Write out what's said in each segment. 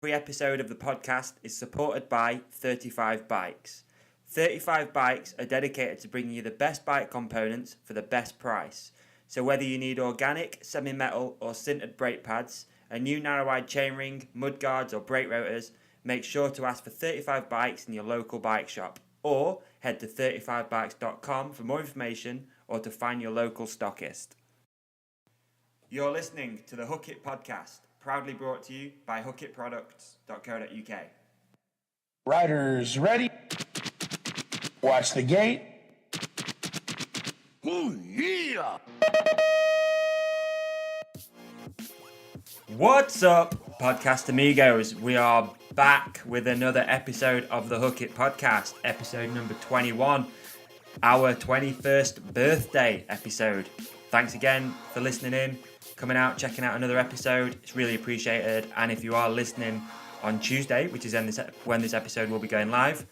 Every episode of the podcast is supported by 35 Bikes. 35 Bikes are dedicated to bringing you the best bike components for the best price. So whether you need organic, semi-metal or sintered brake pads, a new narrow-wide chainring, mudguards or brake rotors, make sure to ask for 35 Bikes in your local bike shop, or head to 35bikes.com for more information or to find your local stockist. You're listening to the Hookit podcast, proudly brought to you by hktpodcast.co.uk. Riders ready? Watch the gate. Oh, yeah! What's up, podcast amigos? We are back with another episode of the Hookit podcast, episode number 21, our 21st birthday episode. Thanks again for listening in, coming out, checking out another episode. It's really appreciated. And if you are listening on Tuesday, which is when this episode will be going live,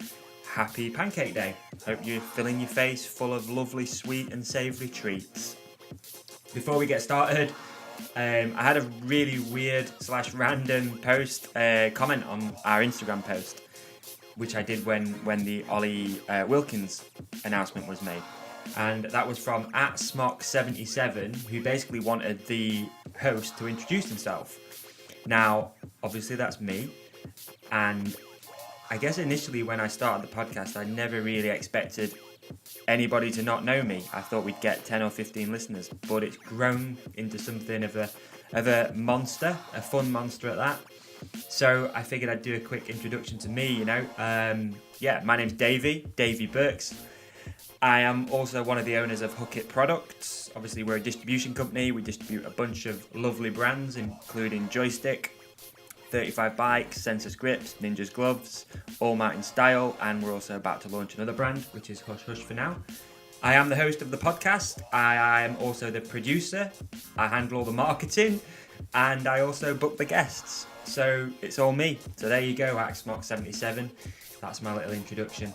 happy Pancake Day. Hope you're filling your face full of lovely, sweet and savoury treats. Before we get started, I had a really weird / random comment on our Instagram post, which I did when the Olly Wilkins announcement was made. And that was from @Smock77, who basically wanted the host to introduce himself. Now, obviously that's me, and I guess initially when I started the podcast, I never really expected anybody to not know me. I thought we'd get 10 or 15 listeners, but it's grown into something of a monster, a fun monster at that. So I figured I'd do a quick introduction to me, my name's Davey Burks. I am also one of the owners of Hookit Products. Obviously, we're a distribution company. We distribute a bunch of lovely brands, including Joystick, 35 Bikes, Census Grips, Ninja's Gloves, All Mountain Style, and we're also about to launch another brand, which is Hush Hush for now. I am the host of the podcast. I am also the producer. I handle all the marketing, and I also book the guests. So it's all me. So there you go, @Smock77. That's my little introduction.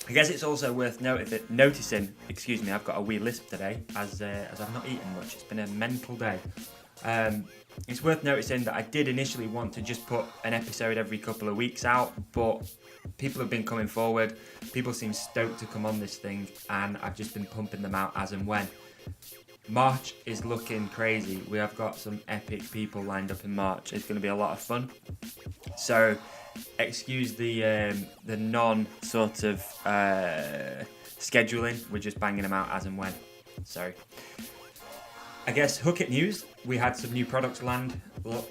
I guess it's also worth noticing, I've got a wee lisp today, as I've not eaten much. It's been a mental day. It's worth noticing that I did initially want to just put an episode every couple of weeks out, but people have been coming forward. People seem stoked to come on this thing, and I've just been pumping them out as and when. March is looking crazy. We have got some epic people lined up in March. It's going to be a lot of fun. So excuse the non sort of scheduling. We're just banging them out as and when. Sorry. I guess Hookit news. We had some new products land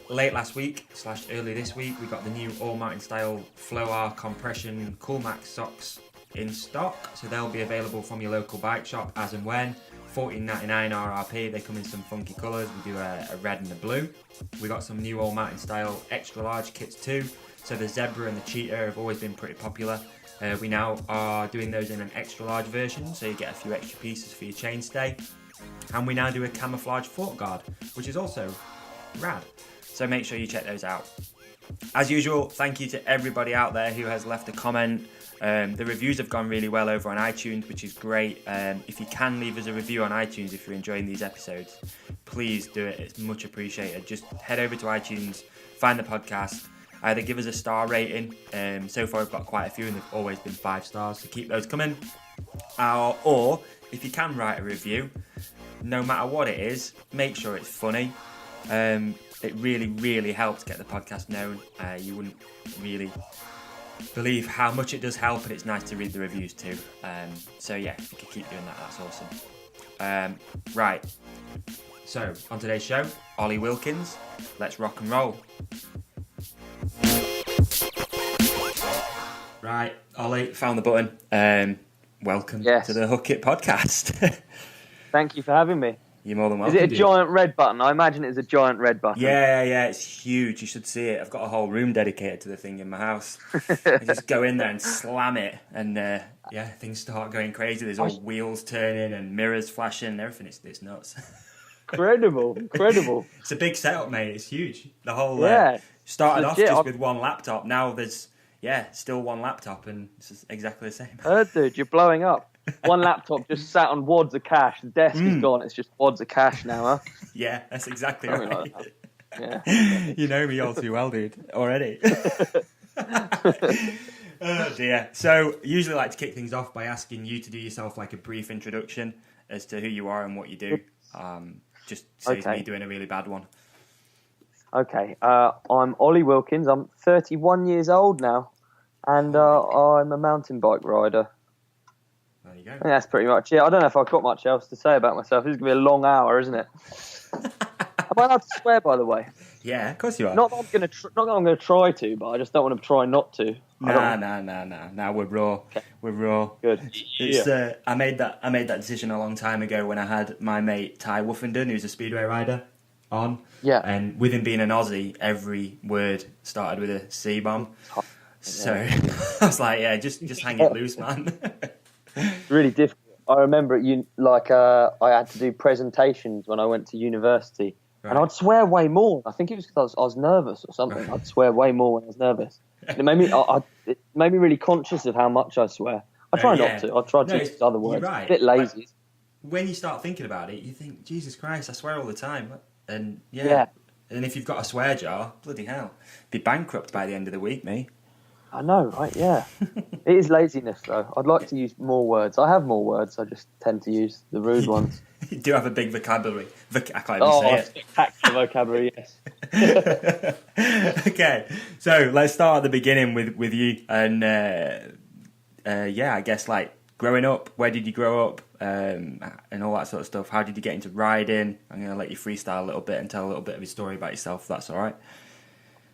late last week / early this week. We got the new All Mountain Style Flow-R Compression Cool Max socks in stock. So they'll be available from your local bike shop as and when. $14.99 RRP. They come in some funky colours. We do a red and a blue. We got some new All Mountain Style extra large kits too. So the Zebra and the Cheetah have always been pretty popular. We now are doing those in an extra large version, so you get a few extra pieces for your chainstay. And we now do a camouflage foot guard, which is also rad. So make sure you check those out. As usual, thank you to everybody out there who has left a comment. The reviews have gone really well over on iTunes, which is great. If you can leave us a review on iTunes if you're enjoying these episodes, please do it. It's much appreciated. Just head over to iTunes, find the podcast, either give us a star rating. So far we've got quite a few and they've always been 5 stars, so keep those coming. Or if you can write a review, no matter what it is, make sure it's funny. It really, really helps get the podcast known. You wouldn't really believe how much it does help, and it's nice to read the reviews too. So yeah, if you could keep doing that, that's awesome. Right, so on today's show, Olly Wilkins. Let's rock and roll. Right, Olly, found the button. Welcome to the Hookit podcast. Thank you for having me. You're more than welcome. Is it a giant red button? I imagine it's a giant red button. Yeah, it's huge. You should see it. I've got a whole room dedicated to the thing in my house. I just go in there and slam it, and things start going crazy. There's all wheels turning and mirrors flashing and everything. It's nuts. Incredible. It's a big setup, mate. It's huge. The whole started off legit. just with one laptop. Now there's still one laptop, and it's exactly the same. Dude, you're blowing up. One laptop just sat on wads of cash. The desk is gone. It's just wads of cash now, huh? Yeah, that's exactly right. Like that. Yeah. You know me all too well, dude, already. Oh dear. So usually like to kick things off by asking you to do yourself like a brief introduction as to who you are and what you do. Just saves me doing a really bad one. Okay. I'm Olly Wilkins. I'm 31 years old now, and I'm a mountain bike rider. There you go. And that's pretty much it. I don't know if I've got much else to say about myself. This is going to be a long hour, isn't it? Am I allowed to swear, by the way? Yeah, of course you are. Not that I'm going to try to, but I just don't want to try not to. Nah. We're raw. Okay. We're raw. Good. It's, I made that decision a long time ago when I had my mate Ty Woofenden, who's a speedway rider, on. Yeah. And with him being an Aussie, every word started with a C bomb. So I was like, yeah, just hang it loose, man. It's really difficult. I remember I had to do presentations when I went to university, and I'd swear way more. I think it was because I was nervous or something. I'd swear way more when I was nervous. And it made me really conscious of how much I swear. I try not to. I try to use other words. Right. A bit lazy. When you start thinking about it, you think, Jesus Christ, I swear all the time. And Yeah. And if you've got a swear jar, bloody hell, be bankrupt by the end of the week, mate. I know, right? Yeah. It is laziness, though. I'd like to use more words. I have more words. I just tend to use the rude ones. You do have a big vocabulary. I can't even say it. Spectacular vocabulary, yes. Okay, so let's start at the beginning with you. And I guess like growing up, where did you grow up, and all that sort of stuff? How did you get into riding? I'm going to let you freestyle a little bit and tell a little bit of your story about yourself, if that's all right.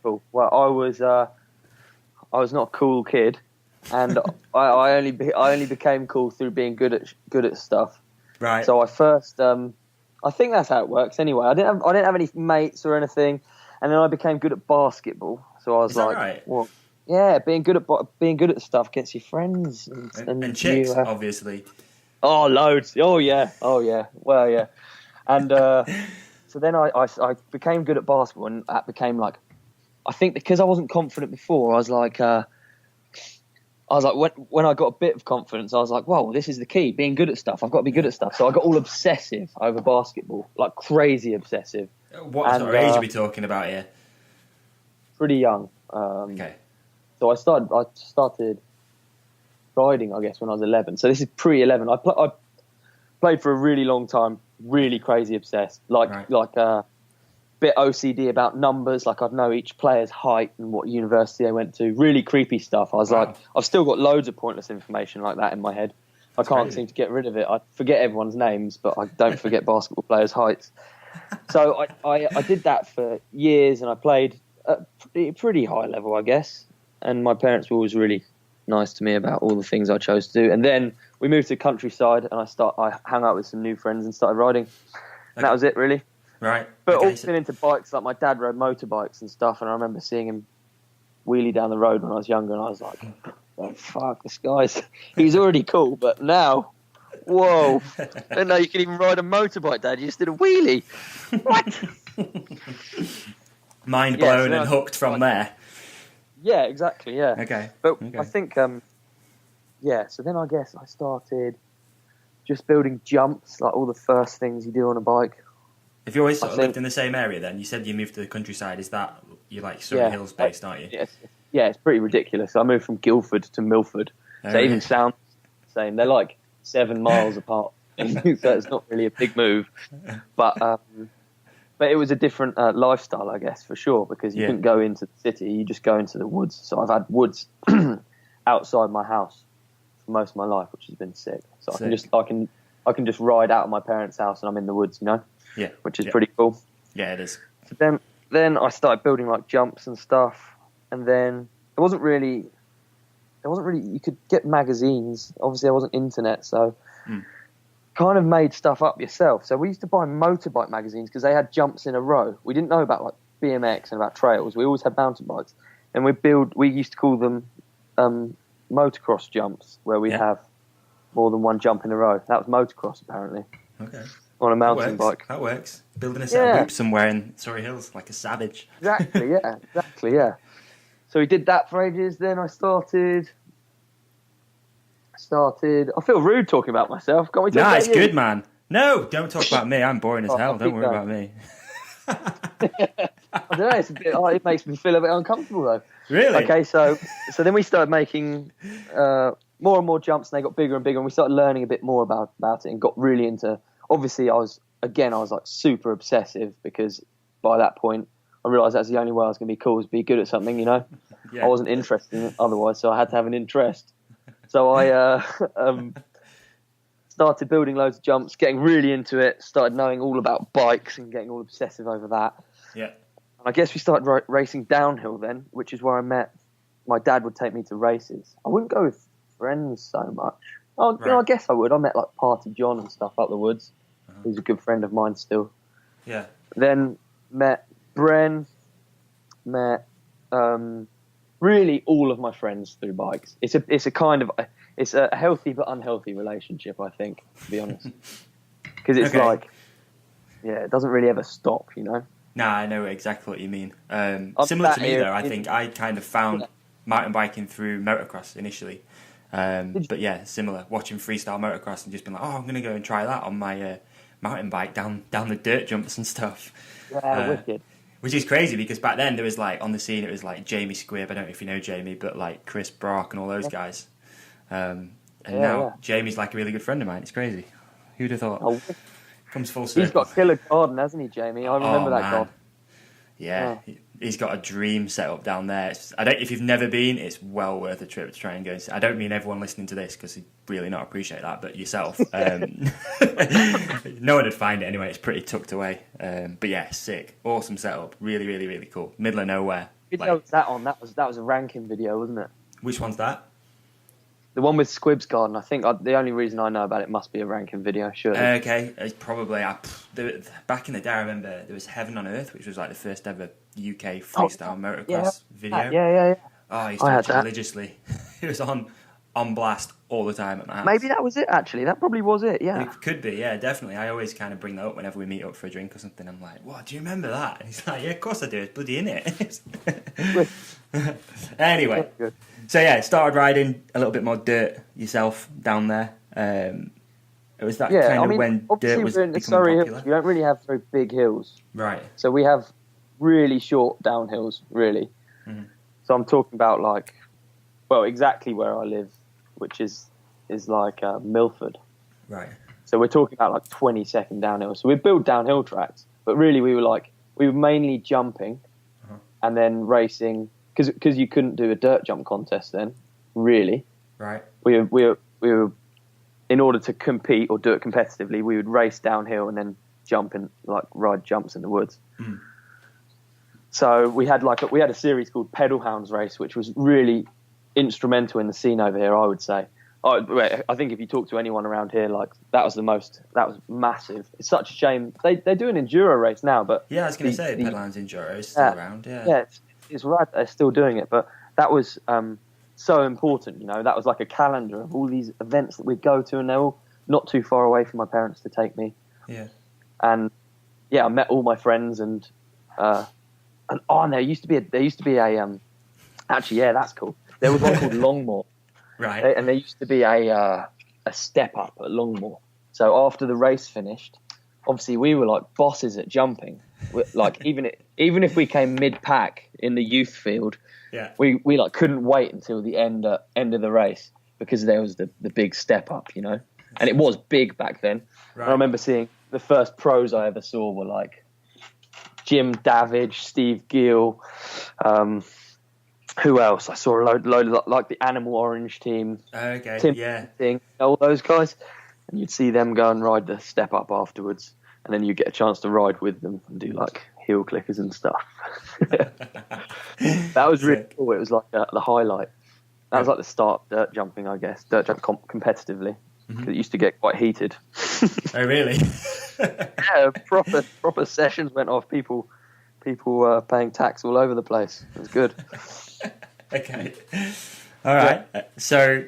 Cool. Well, I was not a cool kid, and I only became cool through being good at stuff. Right. So I first, I think that's how it works. Anyway, I didn't have any mates or anything, and then I became good at basketball. So I was like, right? Well, yeah, being good at stuff gets you friends and chicks, obviously. Oh, loads. Oh yeah. Well, yeah, and so then I became good at basketball, and that became like. I think because I wasn't confident before, I was like, when I got a bit of confidence, I was like, whoa, this is the key, being good at stuff. I've got to be good at stuff. So I got all obsessive over basketball, like crazy obsessive. What sort of age are we talking about here? Pretty young. Okay. So I started riding, I guess, when I was 11. So this is pre-11. I played for a really long time, really crazy obsessed, bit OCD about numbers, like I'd know each player's height and what university they went to. Really creepy stuff. I was like, I've still got loads of pointless information like that in my head. I can't seem to get rid of it. I forget everyone's names, but I don't forget basketball players' heights. So I did that for years, and I played at a pretty high level, I guess. And my parents were always really nice to me about all the things I chose to do. And then we moved to the countryside, and I hung out with some new friends and started riding. And that was it, really. Right. But always been into bikes. Like my dad rode motorbikes and stuff, and I remember seeing him wheelie down the road when I was younger, and I was like, oh, fuck, this guy's... He's already cool, but now... Whoa. I didn't know you could even ride a motorbike, Dad. You just did a wheelie. What? Mind blown and hooked from there. Yeah, exactly, yeah. Okay. But I think, so then I guess I started just building jumps, like all the first things you do on a bike. Have you always sort of lived in the same area then? You said you moved to the countryside. Is that, you're like Surrey Hills based, aren't you? Yeah, it's pretty ridiculous. I moved from Guildford to Milford. So it even sounds the same. They're like 7 miles apart. So it's not really a big move. But it was a different lifestyle, I guess, for sure, because you couldn't go into the city. You just go into the woods. So I've had woods outside my house for most of my life, which has been sick. So I can just ride out of my parents' house and I'm in the woods, you know? Yeah. Which is pretty cool. Yeah, it is. So then I started building like jumps and stuff, and then it wasn't really you could get magazines. Obviously there wasn't internet, so kind of made stuff up yourself. So we used to buy motorbike magazines because they had jumps in a row. We didn't know about like BMX and about trails. We always had mountain bikes, and we used to call them motocross jumps, where we'd have more than one jump in a row. That was motocross, apparently. Okay. On a mountain bike. That works. Building a set of loops somewhere in Surrey Hills like a savage. Exactly, yeah. So we did that for ages. Then I started. I feel rude talking about myself. Can't we talk about it's you? good, man. No, don't talk about me. I'm boring as hell. Don't worry about me. I don't know. It's a bit, it makes me feel a bit uncomfortable though. Really? Okay, so then we started making more and more jumps, and they got bigger and bigger, and we started learning a bit more about it, and got really into. Obviously, I was like super obsessive, because by that point I realised that's the only way I was going to be cool, was be good at something. Yeah. I wasn't interested in it otherwise, so I had to have an interest. So I started building loads of jumps, getting really into it, started knowing all about bikes and getting all obsessive over that. Yeah. I guess we started racing downhill then, which is where I met. My dad would take me to races. I wouldn't go with friends so much. I guess I would. I met like Party John and stuff up the woods. He's a good friend of mine still. Yeah. Then met Bren. Met really all of my friends through bikes. It's a healthy but unhealthy relationship, I think, to be honest. Because it's it doesn't really ever stop, Nah, I know exactly what you mean. Similar to me, though, I think I kind of found mountain biking through motocross initially. But yeah, similar. Watching freestyle motocross and just being like, I'm going to go and try that on my mountain bike down the dirt jumps and stuff. Yeah, wicked. Which is crazy, because back then there was like, on the scene, it was like Jamie Squibb, I don't know if you know Jamie, but like Chris Brock and all those guys. Now Jamie's like a really good friend of mine. It's crazy. Who'd have thought? Comes full circle. He's got a killer garden, hasn't he, Jamie? I remember that garden. Yeah, he's got a dream set up down there. If you've never been, it's well worth a trip to try and go and see. I don't mean everyone listening to this, because you'd really not appreciate that, but yourself. No one would find it anyway. It's pretty tucked away. But yeah, sick. Awesome setup. Really, really, really cool. Middle of nowhere. Video was that on? That was a ranking video, wasn't it? Which one's that? The one with Squibb's garden. I think the only reason I know about it must be a ranking video, surely. Okay, it's probably. Back in the day, I remember there was Heaven on Earth, which was like the first ever UK freestyle motocross video. Yeah. Oh, I used to watch it religiously. It was on blast all the time at my house. Maybe that was it, actually. That probably was it, yeah. It could be, yeah, definitely. I always kind of bring that up whenever we meet up for a drink or something. I'm like, what, do you remember that? And he's like, yeah, of course I do. It's bloody in it. Anyway. So yeah, started riding a little bit more dirt yourself down there. It was that kind of when dirt was becoming popular. Hills, we don't really have very big hills. Right. So we have really short downhills, really. Mm-hmm. So I'm talking about exactly where I live, which is like Milford. Right. So we're talking about like 20-second downhill. So we build downhill tracks, but really we were mainly jumping and then racing, because you couldn't do a dirt jump contest then, really. Right. We were in order to compete or do it competitively, we would race downhill and then jump and ride jumps in the woods. Mm. So we had a series called Pedal Hounds Race, which was really instrumental in the scene over here, I would say. I think if you talk to anyone around here, that was massive. It's such a shame. They do an enduro race now, but yeah, I was going to say Pedal Hounds Enduro is still around. Yeah, it's right. They're still doing it, but that was so important. That was like a calendar of all these events that we'd go to, and they're all not too far away from my parents to take me. Yeah, and I met all my friends, and there used to be a actually, yeah, that's cool. There was one called Longmore. Right. And there used to be a step up at Longmore. So after the race finished, obviously we were like bosses at jumping. Even if we came mid pack in the youth field, we couldn't wait until the end of the race, because there was the big step up, and it was big back then. Right. I remember seeing the first pros I ever saw were like Jim Davidge, Steve Gill. Who else? I saw a load of like the Animal Orange team. Okay, Tim Thing, all those guys. And you'd see them go and ride the step up afterwards. And then you get a chance to ride with them and do like heel clickers and stuff. That was really cool. It was like the highlight. That was like the start of dirt jumping, I guess. Dirt jump competitively. Because it used to get quite heated. Oh, really? Yeah, proper sessions went off. People paying tax all over the place. It was good. Okay. All right. Yeah. So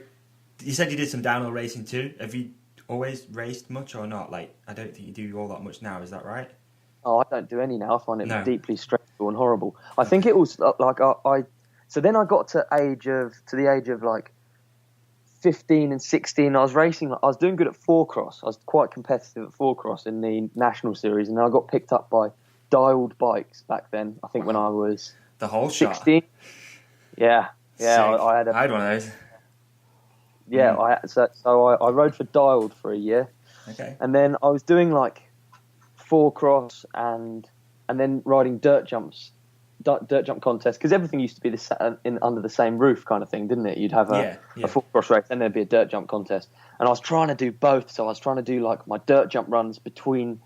you said you did some downhill racing too. Have you always raced much or not? I don't think you do all that much now. Is that right? Oh, I don't do any now. I find it deeply stressful and horrible. I think it was so then I got to the age of like 15 and 16. I was racing. I was doing good at four cross. I was quite competitive at four cross in the national series, and then I got picked up by dialed bikes back then. I think when I was the whole 16. shot. Yeah. I had I had one of those. Yeah, I rode for dialed for a year. Okay. And then I was doing like 4-cross and then riding dirt jump contests, because everything used to be under the same roof kind of thing, didn't it? You'd have a 4-cross race, then there'd be a dirt jump contest. And I was trying to do both, so I was trying to do like my dirt jump runs between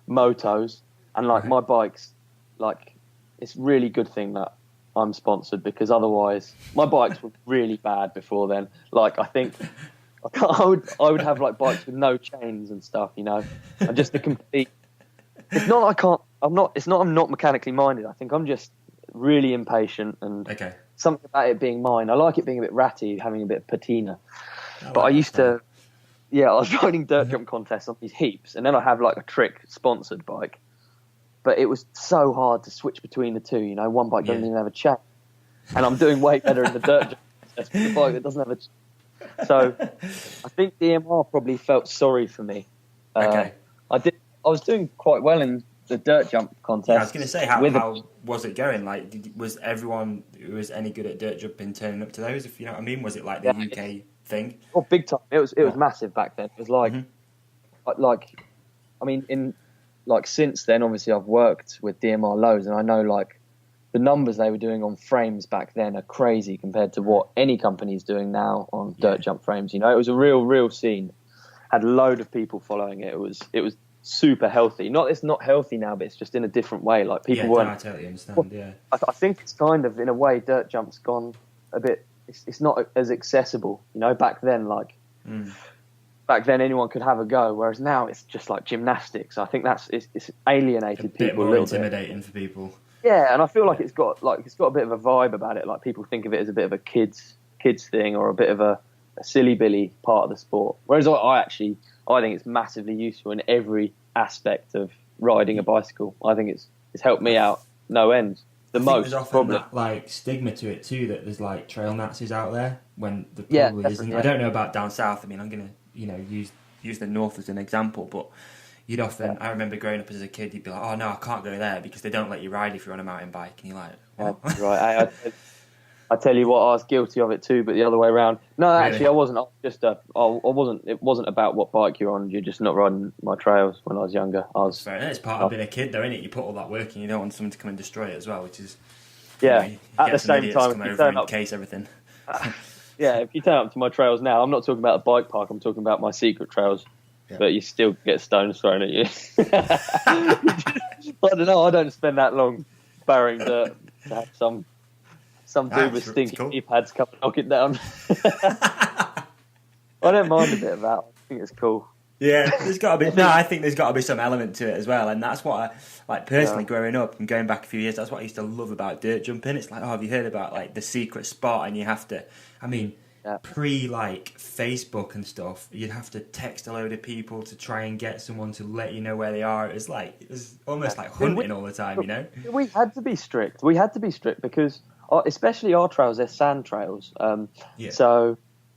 motos, and like my bikes, like it's a really good thing that I'm sponsored, because otherwise my bikes were really bad before then. Like I think I would have like bikes with no chains and stuff, you know, and just the complete. It's not I can't. I'm not. It's not I'm not mechanically minded. I think I'm just really impatient, and something about it being mine. I like it being a bit ratty, having a bit of patina. But I used to. Yeah, I was riding dirt jump contests on these heaps, and then I have like a trick sponsored bike. But it was so hard to switch between the two. You know, one bike doesn't even have a chain, and I'm doing way better in the dirt jump contest with the bike that doesn't have a chain. So I think DMR probably felt sorry for me. I was doing quite well in the dirt jump contest. Yeah, I was going to say, how was it going? Like, was everyone who was any good at dirt jumping turning up to those? If you know what I mean, was it like the UK thing? Oh, big time! It was massive back then. It was like, I mean, since then, obviously, I've worked with DMR loads, and I know like the numbers they were doing on frames back then are crazy compared to what any company's doing now on dirt jump frames. You know, it was a real scene. Had a load of people following it. It was super healthy. It's not healthy now, but it's just in a different way. Like people weren't. I totally understand. Yeah, I think it's kind of in a way dirt jump's gone a bit. It's not as accessible. You know, back then back then anyone could have a go, whereas now it's just like gymnastics. I think it's alienated people. A bit more intimidating for people. Yeah, and I feel like it's got a bit of a vibe about it. Like people think of it as a bit of a kids thing, or a bit of a silly billy part of the sport. Whereas I think it's massively useful in every aspect of riding a bicycle. I think it's helped me out no end. There's often that like stigma to it too, that there's like trail Nazis out there when there probably isn't. I don't know about down south. I mean, I'm gonna use the north as an example, but you'd often. I remember growing up as a kid, you'd be like, "Oh no, I can't go there because they don't let you ride if you're on a mountain bike," and you're like, "What?" Right. I tell you what, I was guilty of it too, but the other way around. No, really? Actually, I wasn't. It wasn't about what bike you're on. You're just not riding my trails when I was younger. Fair enough. It's part of being a kid, though, isn't it? You put all that work in, you don't want someone to come and destroy it as well, which is at the same time, come over and case everything. If you turn up to my trails now, I'm not talking about a bike park. I'm talking about my secret trails. Yeah. But you still get stones thrown at you. I don't know. I don't spend that long barring dirt to have some dude with stinky knee pads come and knock it down. I don't mind a bit of that. I think it's cool. Yeah, there's got to be. No, I think there's got to be some element to it as well, and that's what I personally growing up and going back a few years. That's what I used to love about dirt jumping. It's like, have you heard about like the secret spot? And you have to. I mean, pre like Facebook and stuff, you'd have to text a load of people to try and get someone to let you know where they are. It was almost like hunting all the time, you know. We had to be strict. Because especially our trails, they're sand trails.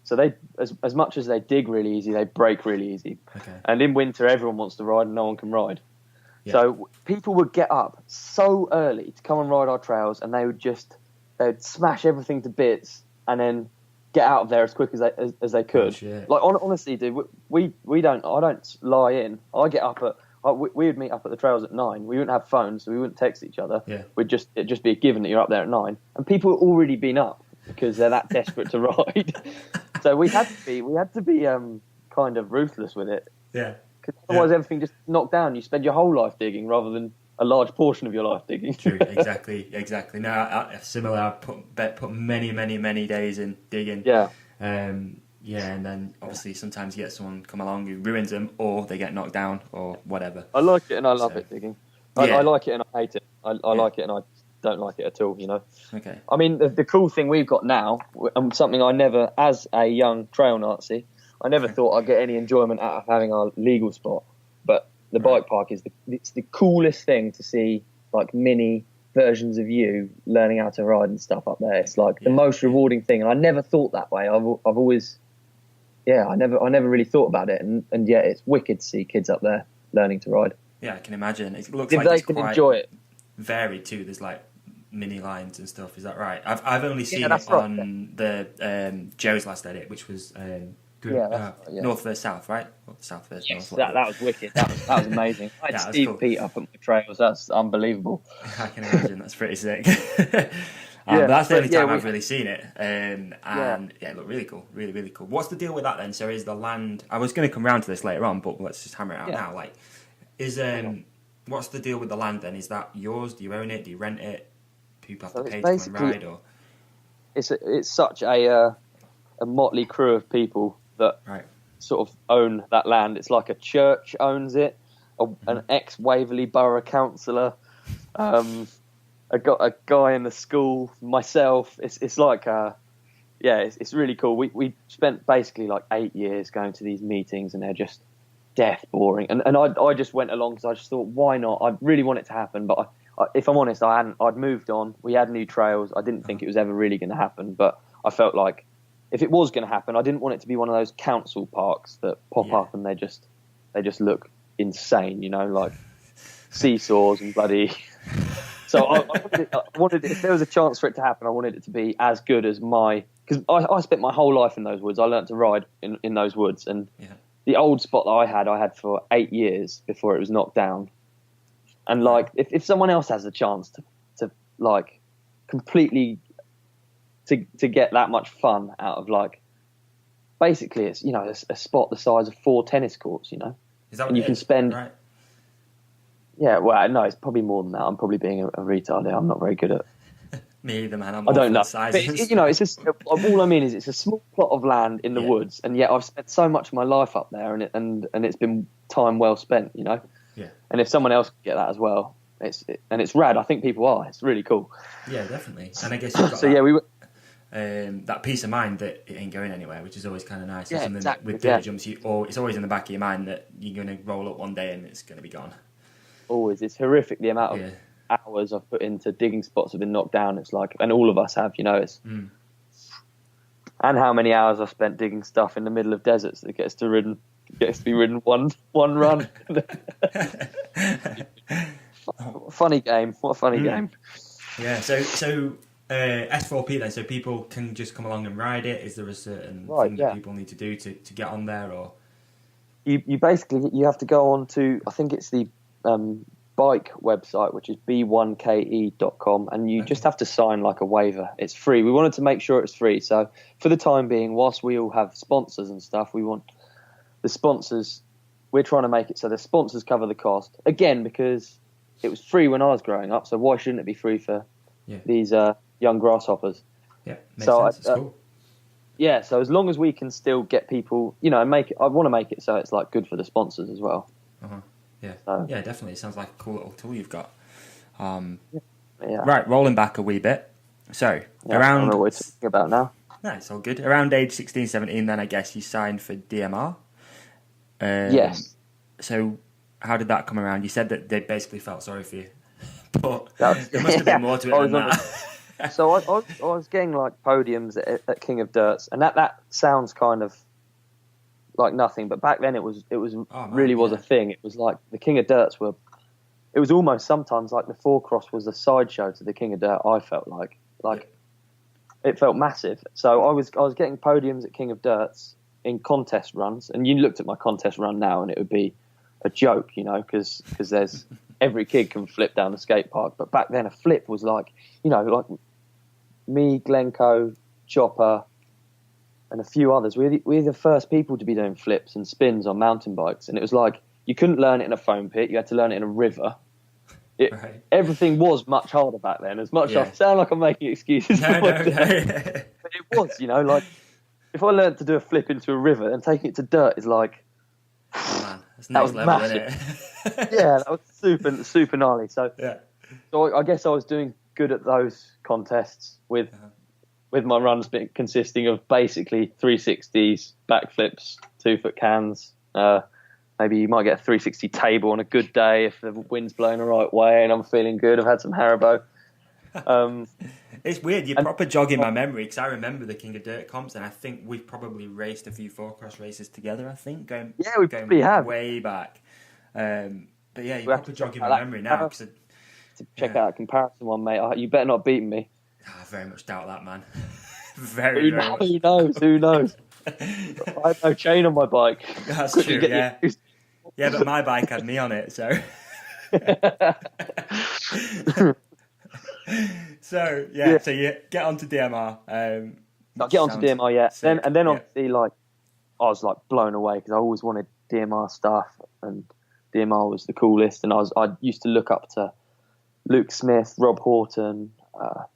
So they, as much as they dig really easy, they break really easy. Okay. And in winter, everyone wants to ride and no one can ride. Yeah. So people would get up so early to come and ride our trails, and they'd smash everything to bits and then get out of there as quick as they could. Like honestly, dude, I don't lie in. I get up we would meet up at the trails at 9. We wouldn't have phones, so we wouldn't text each other. Yeah. It'd just be a given that you're up there at 9, and people had already been up because they're that desperate to ride. So we had to be kind of ruthless with it. Yeah. Because otherwise everything just knocked down. You spend your whole life digging rather than a large portion of your life digging. True. Exactly. No, similar. I put many days in digging. Yeah. And then obviously sometimes you get someone come along who ruins them, or they get knocked down, or whatever. I like it and I love it, digging. I like it and I hate it. I like it and I don't like it at all, you know. Okay. I mean, the cool thing we've got now, and something I never, as a young trail Nazi, I never thought I'd get any enjoyment out of having our legal spot. But the bike park it's the coolest thing to see, like mini versions of you learning how to ride and stuff up there. It's like the most rewarding thing, and I never thought that way. I've always, I never really thought about it, and yet it's wicked to see kids up there learning to ride. Yeah, I can imagine. It looks If like they it's can quite enjoy it. varied too. There's like mini lines and stuff. Is that right? I've only seen that's it right, on the Joe's last edit, which was good, Yeah, that's right, yeah. North versus South, right? Or South versus Yes, North. that was wicked. That was amazing. I had Yeah, that was Steve cool. Pete up at my trails. That's unbelievable. I can imagine. That's pretty sick. But that's the only time I've really seen it. And it looked really cool. Really, really cool. What's the deal with that then? So is the land... I was going to come around to this later on, but let's just hammer it out now. Like, what's the deal with the land then? Is that yours? Do you own it? Do you rent it? People have to pay to come and ride? Or... It's such a motley crew of people that sort of own that land. It's like a church owns it, an ex-Waverley Borough councillor, I got a guy in the school, myself. It's like, it's really cool. We spent basically like 8 years going to these meetings, and they're just death boring. And I just went along because I just thought, why not? I really want it to happen, but if I'm honest, I'd moved on. We had new trails. I didn't think it was ever really going to happen, but I felt like if it was going to happen, I didn't want it to be one of those council parks that pop up and they just look insane, like seesaws and bloody. So I wanted, if there was a chance for it to happen, I wanted it to be as good as because I spent my whole life in those woods. I learnt to ride in those woods, and the old spot that I had for 8 years before it was knocked down. And like, if someone else has the chance to like completely to get that much fun out of, like, basically it's a spot the size of 4 tennis courts, Is that what and you can spend. Right. Yeah, well, no, it's probably more than that. I'm probably being a retard here. I'm not very good at. Me either, man. I don't know. But it's just all I mean is it's a small plot of land in the woods, and yet I've spent so much of my life up there, and it's been time well spent, Yeah. And if someone else could get that as well, it's rad. I think people are. It's really cool. Yeah, definitely. And I guess you've got so we were. That peace of mind that it ain't going anywhere, which is always kind of nice. Yeah, exactly. With dirt jumps, it's always in the back of your mind that you're going to roll up one day and it's going to be gone. Always. It's horrific the amount of hours I've put into digging spots have been knocked down. It's like, and all of us have, it's and how many hours I've spent digging stuff in the middle of deserts that gets to be ridden one run. Funny game. What a funny game. Yeah. So S4P then. So people can just come along and ride it. Is there a certain thing that people need to do to get on there, or you basically you have to go on to, I think it's the bike website, which is b1ke.com, and you just have to sign like a waiver. It's free. We wanted to make sure it's free, so for the time being, whilst we all have sponsors and stuff, we want the sponsors, we're trying to make it so the sponsors cover the cost, again, because it was free when I was growing up, so why shouldn't it be free for these young grasshoppers? Makes sense. It's cool. So as long as we can still get people, and make it, I want to make it so it's like good for the sponsors as well. Yeah, definitely. It sounds like a cool little tool you've got. Right, rolling back a wee bit. So, around... I don't know what we're talking about now. No, it's all good. Around age 16, 17, then I guess you signed for DMR. Yes. So, how did that come around? You said that they basically felt sorry for you. But there must have been more to it than that. So, I was getting, like, podiums at King of Dirts, and that sounds kind of like nothing, but back then it was a thing. It was like the King of Dirts it was almost sometimes like the Four Cross was a sideshow to the King of Dirt. I felt like it felt massive. So I was getting podiums at King of Dirts in contest runs, and you looked at my contest run now and it would be a joke, because there's every kid can flip down the skate park, but back then a flip was like, like me, Glencoe, Chopper, and a few others. We're the first people to be doing flips and spins on mountain bikes. And it was like, you couldn't learn it in a foam pit. You had to learn it in a river. Everything was much harder back then. As much as I sound like I'm making excuses. No. But it was, like, if I learned to do a flip into a river, then taking it to dirt is like... Oh, man. That's next level, massive. Isn't it? Yeah, that was super gnarly. So I guess I was doing good at those contests with my runs consisting of basically 360s, backflips, 2-foot cans. Maybe you might get a 360 table on a good day if the wind's blowing the right way and I'm feeling good. I've had some Haribo. It's weird. You're proper jogging my memory, because I remember the King of Dirt comps, and I think we've probably raced a few 4-cross races together, I think. We probably have. Way back. But yeah, you're We have probably to check jogging my out that memory now. comparison. To check out that comparison one, mate. You better not beat me. I very much doubt that, man. very much. Who knows? Who knows? I have no chain on my bike. That's Quickly true, get yeah. used. Yeah, but my bike had me on it, so... So you get onto DMR. I get onto DMR, yeah. Sick. Then obviously, like, I was like blown away because I always wanted DMR stuff, and DMR was the coolest. And I used to look up to Luke Smith, Rob Horton,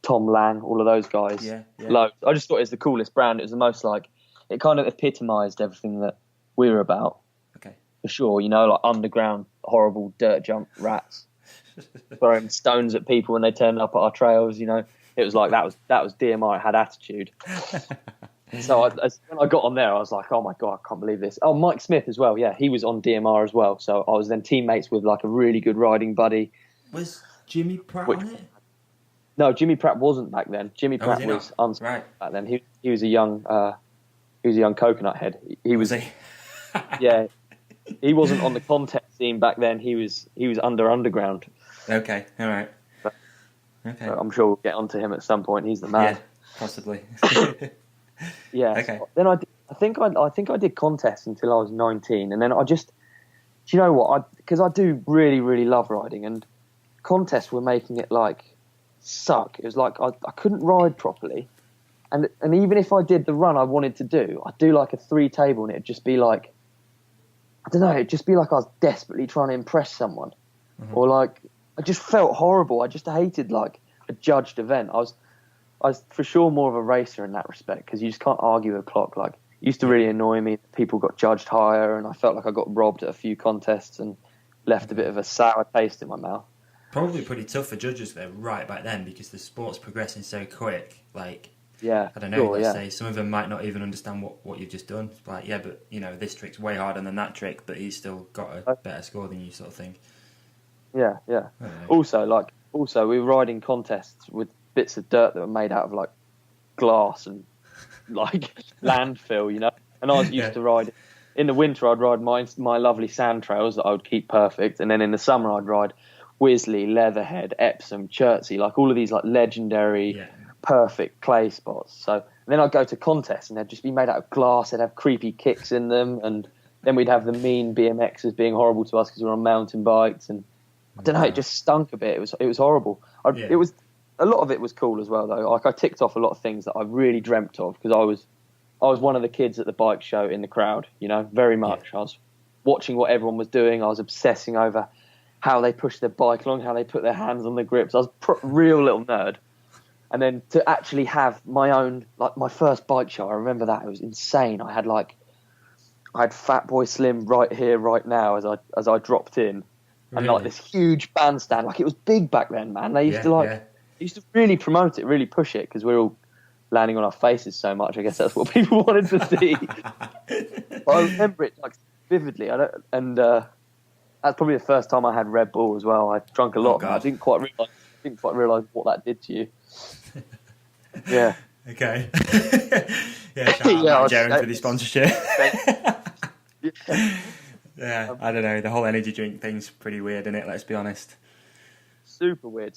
Tom Lang, all of those guys. Yeah. Loads. I just thought it was the coolest brand. It was the most like, it kind of epitomised everything that we were about. Okay. For sure, like underground, horrible dirt jump rats throwing stones at people when they turned up at our trails. It was like that was DMR. It had attitude. So when I got on there, I was like, oh my God, I can't believe this. Oh, Mike Smith as well. Yeah, he was on DMR as well. So I was then teammates with like a really good riding buddy. Was Jimmy Pratt on it? No, Jimmy Pratt wasn't back then. Jimmy Pratt was right back then. He was a young coconut head. He was he? Yeah. He wasn't on the contest scene back then. He was underground. Okay, all right. Okay. So I'm sure we'll get onto him at some point. He's the man. Yeah, possibly. Yeah. Okay. So then I think I did contests until I was 19, and then I just, do you know what? Because I do really, really love riding, and contests were making it like suck. It was like I couldn't ride properly, and even if I did the run I wanted to do, I'd do like a 3 table, and it'd just be like, I don't know, it'd just be like I was desperately trying to impress someone, or like I just felt horrible. I just hated like a judged event. I was for sure more of a racer in that respect, because you just can't argue with a clock. Like, it used to really annoy me that people got judged higher, and I felt like I got robbed at a few contests and left a bit of a sour taste in my mouth. Probably pretty tough for judges though, right back then, because the sport's progressing so quick. Like, yeah, I don't know, let's say some of them might not even understand what you've just done. It's like, yeah, but this trick's way harder than that trick, but he's still got a better score than you, sort of thing. Yeah. Also, we were riding contests with bits of dirt that were made out of like glass and like landfill, And I was used to ride. In the winter, I'd ride my lovely sand trails that I would keep perfect, and then in the summer, I'd ride Wisley, Leatherhead, Epsom, Chertsey, like all of these like legendary, perfect clay spots. So then I'd go to contests, and they'd just be made out of glass. They'd have creepy kicks in them, and then we'd have the mean BMXers being horrible to us because we were on mountain bikes, and I don't know, it just stunk a bit. It was horrible. It was, a lot of it was cool as well though. Like, I ticked off a lot of things that I really dreamt of, because I was one of the kids at the bike show in the crowd, very much. I was watching what everyone was doing. I was obsessing over how they pushed their bike along, how they put their hands on the grips. I was a real little nerd. And then to actually have my own, like my first bike show, I remember that. It was insane. I had Fat Boy Slim right here, right now as I dropped in. And like this huge bandstand, like it was big back then, man. They used to really promote it, really push it, because we're all landing on our faces so much. I guess that's what people wanted to see. But I remember it like vividly. That's probably the first time I had Red Bull as well. I drank a lot. I didn't quite realize what that did to you. Yeah. Okay. Shout out Matt Jones with his sponsorship. Yeah, I don't know. The whole energy drink thing's pretty weird, isn't it? Let's be honest. Super weird.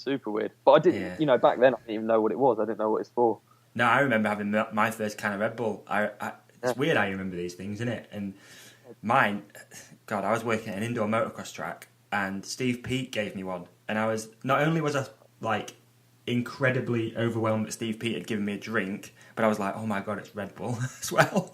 But I didn't, back then I didn't even know what it was. I didn't know what it's for. No, I remember having my first can of Red Bull. It's weird how you remember these things, isn't it? And mine, God, I was working at an indoor motocross track, and Steve Peat gave me one. And not only was I like incredibly overwhelmed that Steve Peat had given me a drink, but I was like, oh my God, it's Red Bull as well.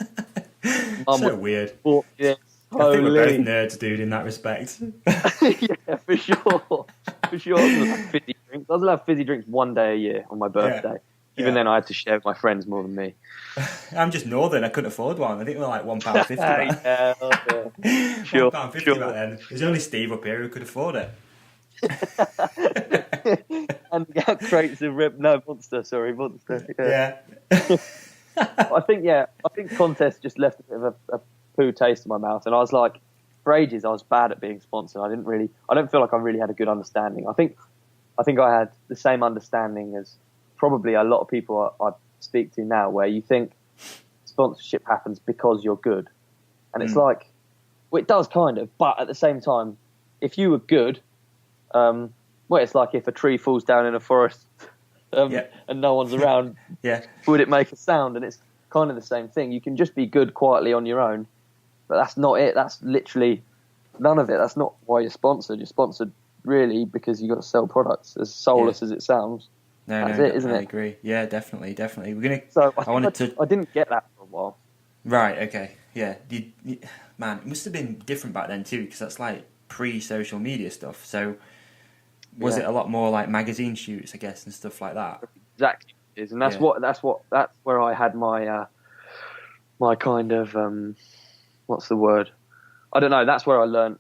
So weird. Yeah. I think we're both nerds, dude, in that respect. Yeah, for sure. I was allowed fizzy drinks. I was allowed fizzy drinks one day a year on my birthday. Even then, I had to share with my friends more than me. I'm just northern. I couldn't afford one. I think they were like £1.50 back. Yeah, sure. £1.50 back then. There's only Steve up here who could afford it. And get crates of Monster. Yeah. I think contest just left a bit of a poo taste in my mouth, and I was like, for ages I was bad at being sponsored. I don't feel like I really had a good understanding. I think I had the same understanding as probably a lot of people I speak to now, where you think sponsorship happens because you're good, and it's like, well, it does kind of, but at the same time if you were good, well, it's like if a tree falls down in a forest and no one's around, would it make a sound? And it's kind of the same thing. You can just be good quietly on your own, but that's not it. That's literally none of it. That's not why you're sponsored. You're sponsored really because you've got to sell products, as soulless as it sounds. That's it, isn't it? I agree. Yeah, definitely. We're gonna. So I didn't get that for a while. Right. Okay. Yeah. Man, it must have been different back then too, because that's like pre-social media stuff. So was it a lot more like magazine shoots, I guess, and stuff like that? Exactly. And that's where I had my my kind of what's the word? I don't know. That's where I learned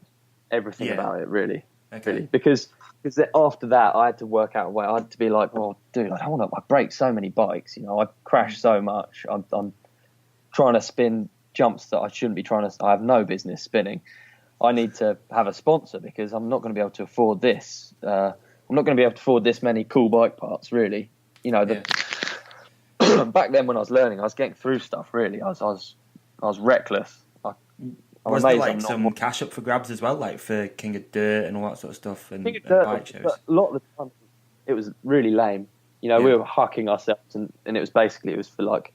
everything about it, really. Okay. Really, because after that I had to work out a way. I had to be like, oh, dude, I break so many bikes. You know, I crash so much. I'm trying to spin jumps that I shouldn't be trying to. I have no business spinning. I need to have a sponsor because I'm not going to be able to afford this. I'm not going to be able to afford this many cool bike parts, really. You know, back then when I was learning, I was getting through stuff. Really, I was reckless. Was there like some cash up for grabs as well, like for King of Dirt and all that sort of stuff, and bike shows? But a lot of the time, it was really lame. You know, we were hucking ourselves, and it was for like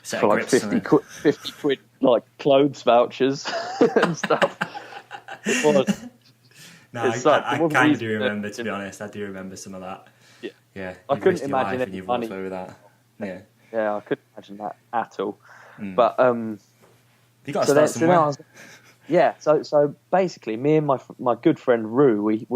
50 quid like clothes vouchers and stuff. It was. No, I kind of do remember, to be honest. I do remember some of that. Yeah. I couldn't imagine any money over that. Yeah, I couldn't imagine that at all. But you got to start somewhere. So basically, me and my good friend Rue, he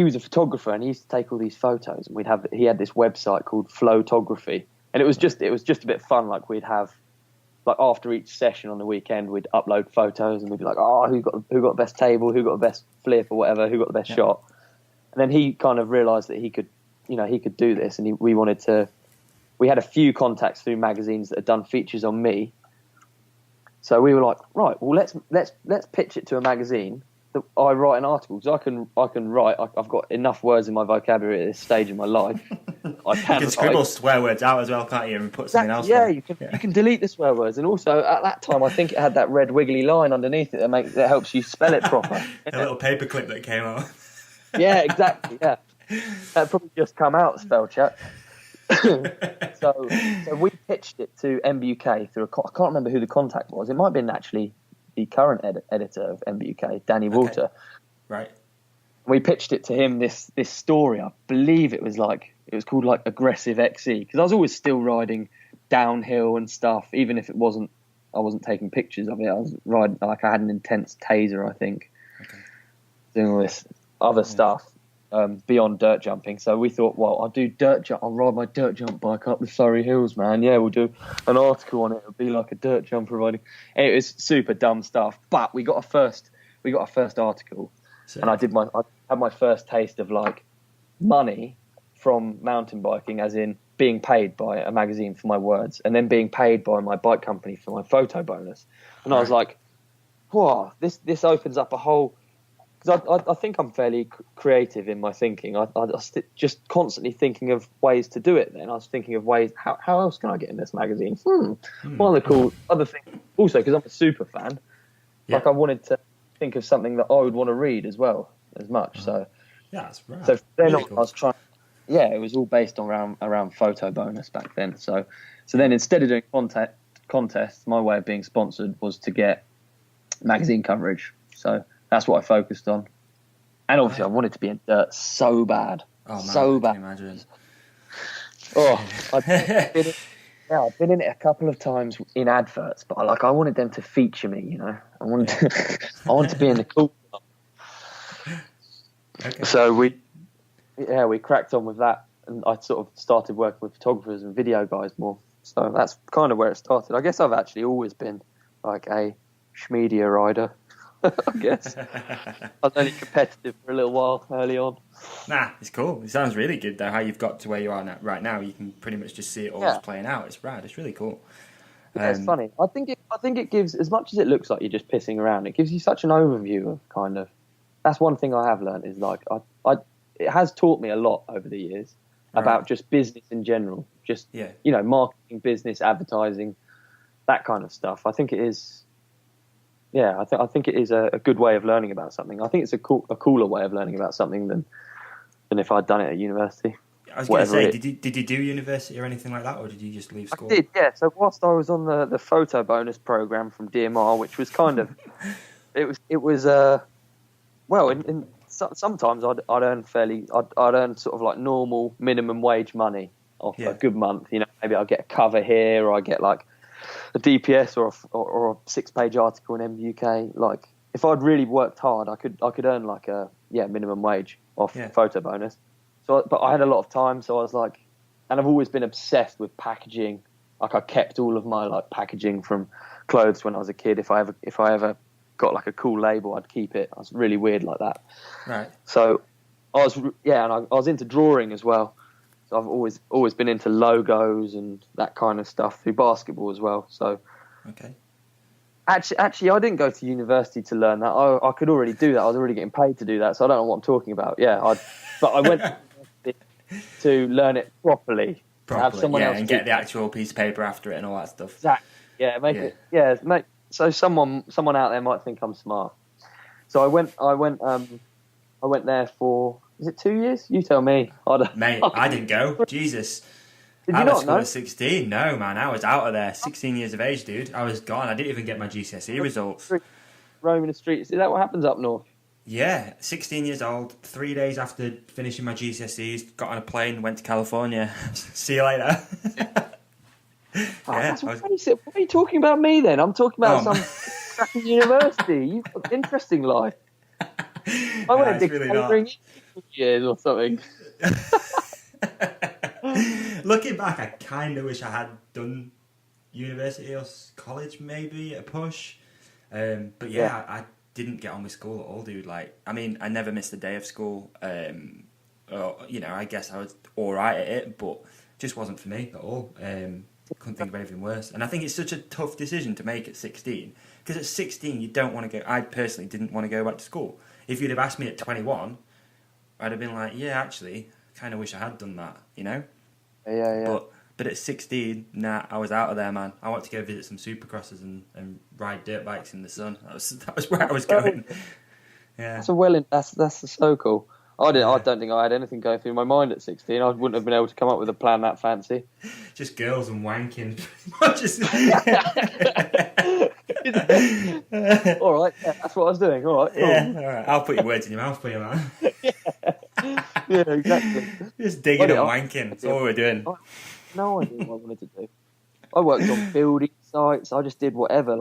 was a photographer and he used to take all these photos, and he had this website called Flowtography, and it was just a bit fun. Like we'd have, like after each session on the weekend, we'd upload photos and we'd be like, oh, who got the best table, who got the best flip or whatever, who got the best shot. And then he kind of realised that he could do this, and we had a few contacts through magazines that had done features on me. So we were like, right, well, let's pitch it to a magazine that I write an article, because I can write. I've got enough words in my vocabulary at this stage in my life. You can scribble swear words out as well, can't you, and put something else. Yeah, you can delete the swear words, and also at that time I think it had that red wiggly line underneath it that helps you spell it proper. A little paperclip that came out. Yeah, exactly. Yeah, that probably just come out spell check. So we pitched it to MBUK through I can't remember who the contact was. It might have been actually the current editor of MBUK, Danny Walter. Right. We pitched it to him, this story. I believe it was called like Aggressive XE, because I was always still riding downhill and stuff, even if I wasn't taking pictures of it. I was riding, like I had an intense taser, I think, doing all this other stuff. Beyond dirt jumping. So we thought, well, I'll ride my dirt jump bike up the Surrey Hills, man. Yeah, we'll do an article on it. It'll be like a dirt jumper riding. And it was super dumb stuff, but we got a first article. And I had my first taste of like money from mountain biking, as in being paid by a magazine for my words, and then being paid by my bike company for my photo bonus. And I was like, whoa, this opens up a whole. Because I think I'm fairly creative in my thinking. I just constantly thinking of ways to do it. Then I was thinking of ways, how else can I get in this magazine? One of the cool other things, also because I'm a super fan, like I wanted to think of something that I would want to read as well as much. So that's right. So then really cool. I was trying. Yeah, it was all based around photo bonus back then. So then instead of doing contests, my way of being sponsored was to get magazine coverage. So that's what I focused on. And obviously I wanted to be in dirt so bad. Oh, man, so bad. I can imagine. I've been in it a couple of times in adverts, but I wanted them to feature me, you know. I wanted to be in the cool stuff. Okay. So we cracked on with that, and I sort of started working with photographers and video guys more. So that's kind of where it started. I guess I've actually always been like a schmedia rider. I guess I was only competitive for a little while early on. Nah, it's cool. It sounds really good though. How you've got to where you are right now, you can pretty much just see it all playing out. It's rad. It's really cool. Yeah, it's funny. I think it gives, as much as it looks like you're just pissing around, it gives you such an overview of kind of. That's one thing I have learned is like it has taught me a lot over the years about just business in general. Just you know, marketing, business, advertising, that kind of stuff. I think it is. I think it is a good way of learning about something. I think it's a cooler way of learning about something than if I'd done it at university. I was going to say, did you do university or anything like that, or did you just leave school? I did, yeah. So whilst I was on the photo bonus program from DMR, which was kind of, it was sometimes I'd earn sort of like normal minimum wage money off a good month. You know, maybe I'd get a cover here, or I get like a DPS or a 6-page article in MUK. Like if I'd really worked hard, I could earn like a minimum wage off photo bonus. So, but I had a lot of time, so I was like, and I've always been obsessed with packaging. Like I kept all of my like packaging from clothes when I was a kid. If I ever got like a cool label, I'd keep it. I was really weird like that. Right. So I was into drawing as well. So I've always been into logos and that kind of stuff through basketball as well. So okay. Actually, I didn't go to university to learn that. I could already do that. I was already getting paid to do that. So I don't know what I'm talking about. But I went to learn it properly. Have someone else and get the actual piece of paper after it and all that stuff. Exactly. Yeah, so someone out there might think I'm smart. So I went there for, is it 2 years? You tell me. Mate, I didn't go. Jesus. Did I you left not school know? at 16. No, man, I was out of there. 16 years of age, dude. I was gone. I didn't even get my GCSE results. Roaming the streets. Is that what happens up north? Yeah, 16 years old, 3 days after finishing my GCSEs, got on a plane, went to California. See you later. What are you talking about me then? I'm talking about some crappy university. You've got an interesting life. I went to colouring years or something. Looking back, I kind of wish I had done university or college maybe at a push. But I didn't get on with school at all, dude. Like, I mean, I never missed a day of school. I guess I was all right at it, but just wasn't for me at all. Couldn't think of anything worse. And I think it's such a tough decision to make at 16, because at 16 you don't want to go. I personally didn't want to go back to school. If you'd have asked me at 21, I'd have been like, yeah, actually, kind of wish I had done that, you know? Yeah. But at 16, I was out of there, man. I wanted to go visit some supercrossers and ride dirt bikes in the sun. That was where I was going. Yeah. That's so cool. I don't think I had anything going through my mind at 16. I wouldn't have been able to come up with a plan that fancy. Just girls and wanking. All right, that's what I was doing. All right, cool. Yeah, all right. I'll put your words in your mouth for you, man. Yeah, exactly. Just digging and wanking. That's all we're doing. No idea what I wanted to do. I worked on building sites. I just did whatever.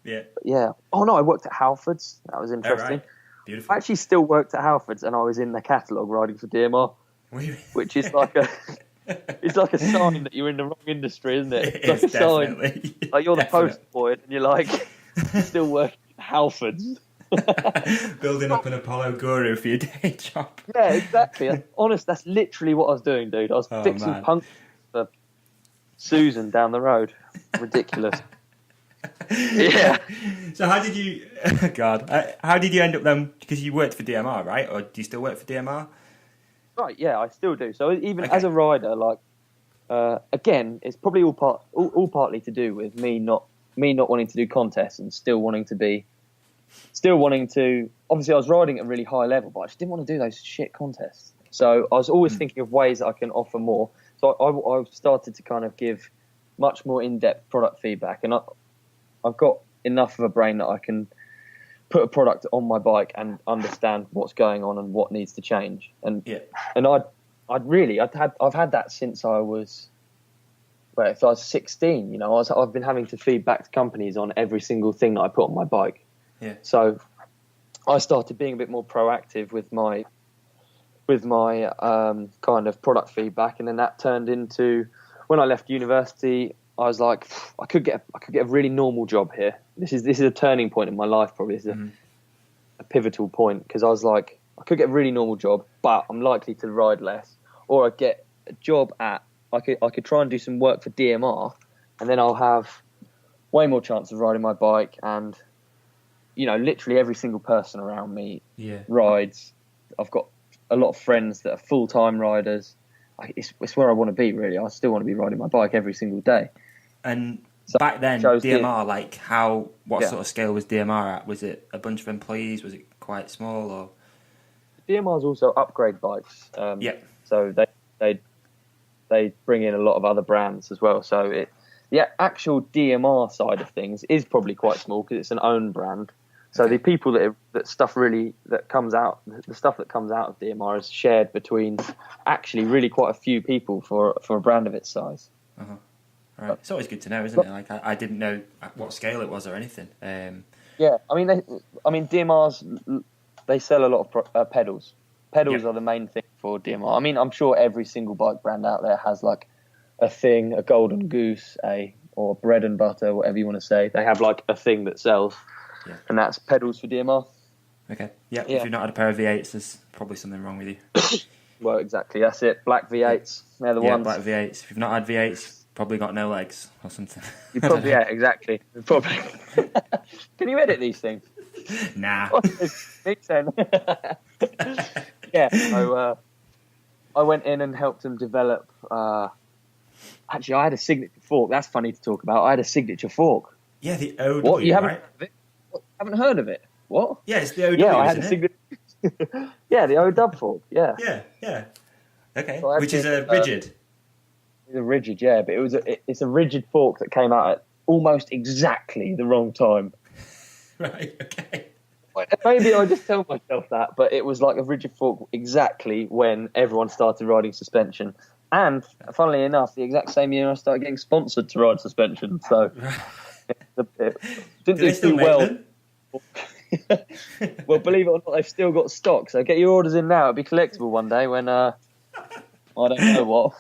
Yeah. Oh no, I worked at Halfords. That was interesting. Right. Beautiful. I actually still worked at Halfords, and I was in the catalogue riding for DMR, which is like it's like a sign that you're in the wrong industry, isn't it? It's like a definitely. Sign. Like you're the poster boy, and you're like still working at Halfords. Building up an Apollo Guru for your day job. Yeah, exactly. That's literally what I was doing, dude. I was fixing punk for Susan down the road. Ridiculous. Yeah. So how did you... how did you end up then? Because you worked for DMR, right? Or do you still work for DMR? Right, yeah, I still do. So even as a rider, again, it's probably all partly to do with me not wanting to do contests and still wanting to. Obviously, I was riding at a really high level, but I just didn't want to do those shit contests. So I was always thinking of ways that I can offer more. So I started to kind of give much more in-depth product feedback, and I've got enough of a brain that I can put a product on my bike and understand what's going on and what needs to change. And I've had that since I was 16. You know, I've been having to feed back to companies on every single thing that I put on my bike. Yeah. So I started being a bit more proactive with my kind of product feedback, and then that turned into, when I left university, I was like, I could get a really normal job here. This is a turning point in my life, probably. This is a pivotal point, because I was like, I could get a really normal job, but I'm likely to ride less, or I get a job I could try and do some work for DMR, and then I'll have way more chance of riding my bike. And you know, literally every single person around me rides. I've got a lot of friends that are full-time riders. It's where I want to be, really. I still want to be riding my bike every single day. And So back then, chose DMR, what sort of scale was DMR at? Was it a bunch of employees? Was it quite small? Or DMR's also upgrade bikes. So they bring in a lot of other brands as well. So the actual DMR side of things is probably quite small because it's an own brand. So the people the stuff that comes out of DMR is shared between actually really quite a few people for a brand of its size. Uh-huh. Right. It's always good to know, isn't it? Like I didn't know at what scale it was or anything. Yeah, I mean DMR's, they sell a lot of pedals. Pedals are the main thing for DMR. I mean, I'm sure every single bike brand out there has like a thing, a golden goose, or bread and butter, whatever you want to say. They have like a thing that sells, and that's pedals for DMR. Okay. Yeah. If you've not had a pair of V8s, there's probably something wrong with you. Well, exactly. That's it. Black V8s. They're the ones. Black V8s. If you've not had V8s, probably got no legs or something. You probably, exactly. Probably. Can you edit these things? Nah. So I went in and helped them develop. Actually, I had a signature fork. That's funny to talk about. I had a signature fork. Yeah, the OW. What? You haven't right? heard of it? Haven't heard of it? What? Yeah, it's the OW. Yeah, I had isn't a it? signature. Yeah, the OW fork. Yeah. Yeah. Okay. So which is a rigid. It's a rigid, yeah, but it's a rigid fork that came out at almost exactly the wrong time. Right. Okay. Maybe I just tell myself that, but it was like a rigid fork exactly when everyone started riding suspension. And funnily enough, the exact same year I started getting sponsored to ride suspension. So it didn't do too well. Well, believe it or not, they've still got stock. So get your orders in now. It'll be collectible one day when I don't know what.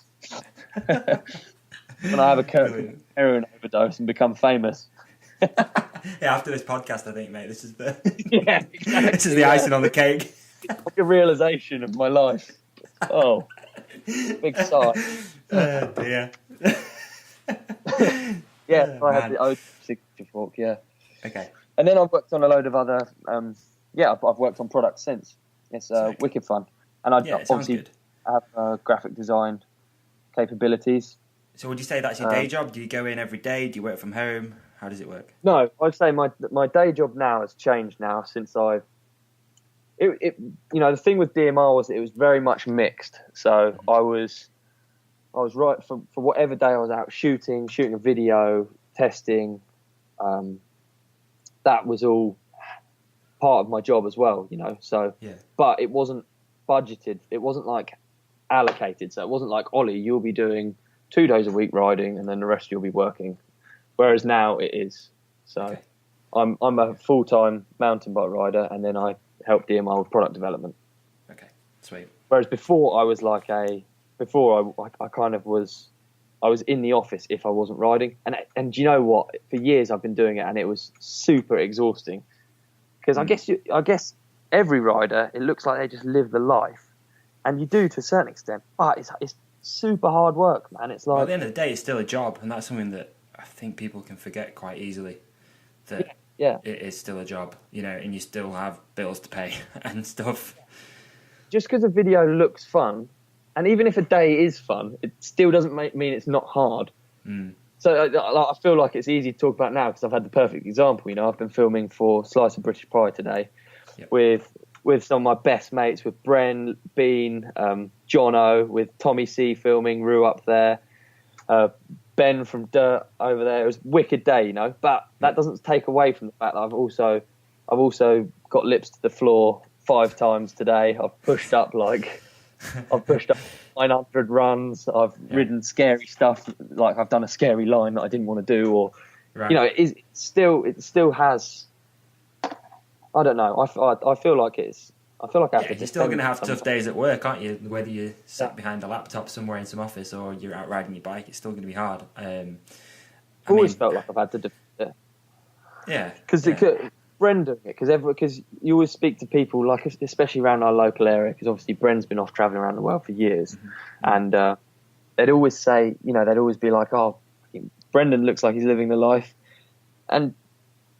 When I have a heroin overdose and become famous. Yeah, after this podcast, I think, mate, this is the Exactly, this is the icing on the cake. Like a realization of my life. Oh, big sigh. Dear. I had the old signature fork. Yeah. Okay. And then I've worked on a load of other. I've worked on products since. It's wicked fun, and I obviously have graphic design capabilities. So would you say that's your day job? Do you go in every day? Do you work from home? How does it work? No, I'd say my day job now has changed now since the thing with DMR was it was very much mixed. So I was right for whatever day I was out shooting a video, testing. That was all part of my job as well, So, but it wasn't budgeted. It wasn't like allocated. So it wasn't like, Ollie, you'll be doing 2 days a week riding and then the rest you'll be working. Whereas now it is. So I'm a full-time mountain bike rider and then I help DMR with product development. Okay, sweet. Whereas before I was like I was in the office if I wasn't riding. And do you know what? For years I've been doing it and it was super exhausting. Because I guess every rider, it looks like they just live the life. And you do to a certain extent. But it's super hard work, man. It's like... At the end of the day, it's still a job. And that's something that I think people can forget quite easily. That it is still a job, and you still have bills to pay and stuff. Just because a video looks fun, and even if a day is fun, it still doesn't mean it's not hard. So I feel like it's easy to talk about now because I've had the perfect example. I've been filming for Slice of British Pie today with some of my best mates, with Bren, Bean, Jono, with Tommy C filming, Rue up there, Ben from Dirt over there. It was a wicked day, but that doesn't take away from the fact that I've also got lips to the floor 5 times today. I've pushed up 900 runs. I've ridden scary stuff, like I've done a scary line that I didn't want to do, or it still has. I don't know. I feel like it's. I feel like I have to. You're still going to have tough days at work, aren't you? Whether you're sat behind a laptop somewhere in some office or you're out riding your bike, it's still going to be hard. I've always felt like I've had to do it. Yeah. Because Bren doing it, because you always speak to people, like especially around our local area, because obviously Bren's been off travelling around the world for years, and they'd always say, they'd always be like, oh, Brendan looks like he's living the life, and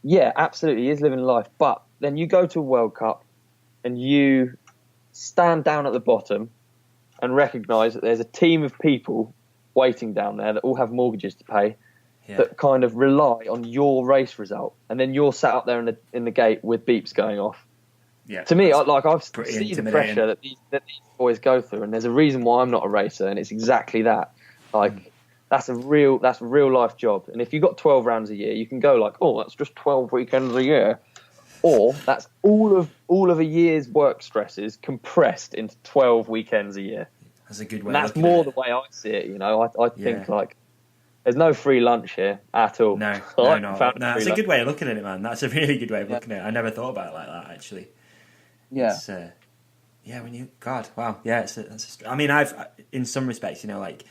yeah, absolutely, he is living the life, but then you go to a World Cup and you stand down at the bottom and recognise that there's a team of people waiting down there that all have mortgages to pay, that kind of rely on your race result, and then you're sat up there in the gate with beeps going off. Yeah, to me, I've seen the pressure that these boys go through, and there's a reason why I'm not a racer, and it's exactly that. That's a real life job. And if you've got 12 rounds a year, you can go like, oh, that's just 12 weekends a year, or that's all of a year's work stresses compressed into 12 weekends a year. That's a good way. And that's more the way I see it. You know, I think like there's no free lunch here at all. No. That's a good way of looking at it, man. That's a really good way of looking at it. I never thought about it like that, actually. Yeah. I mean, I've in some respects, you know, like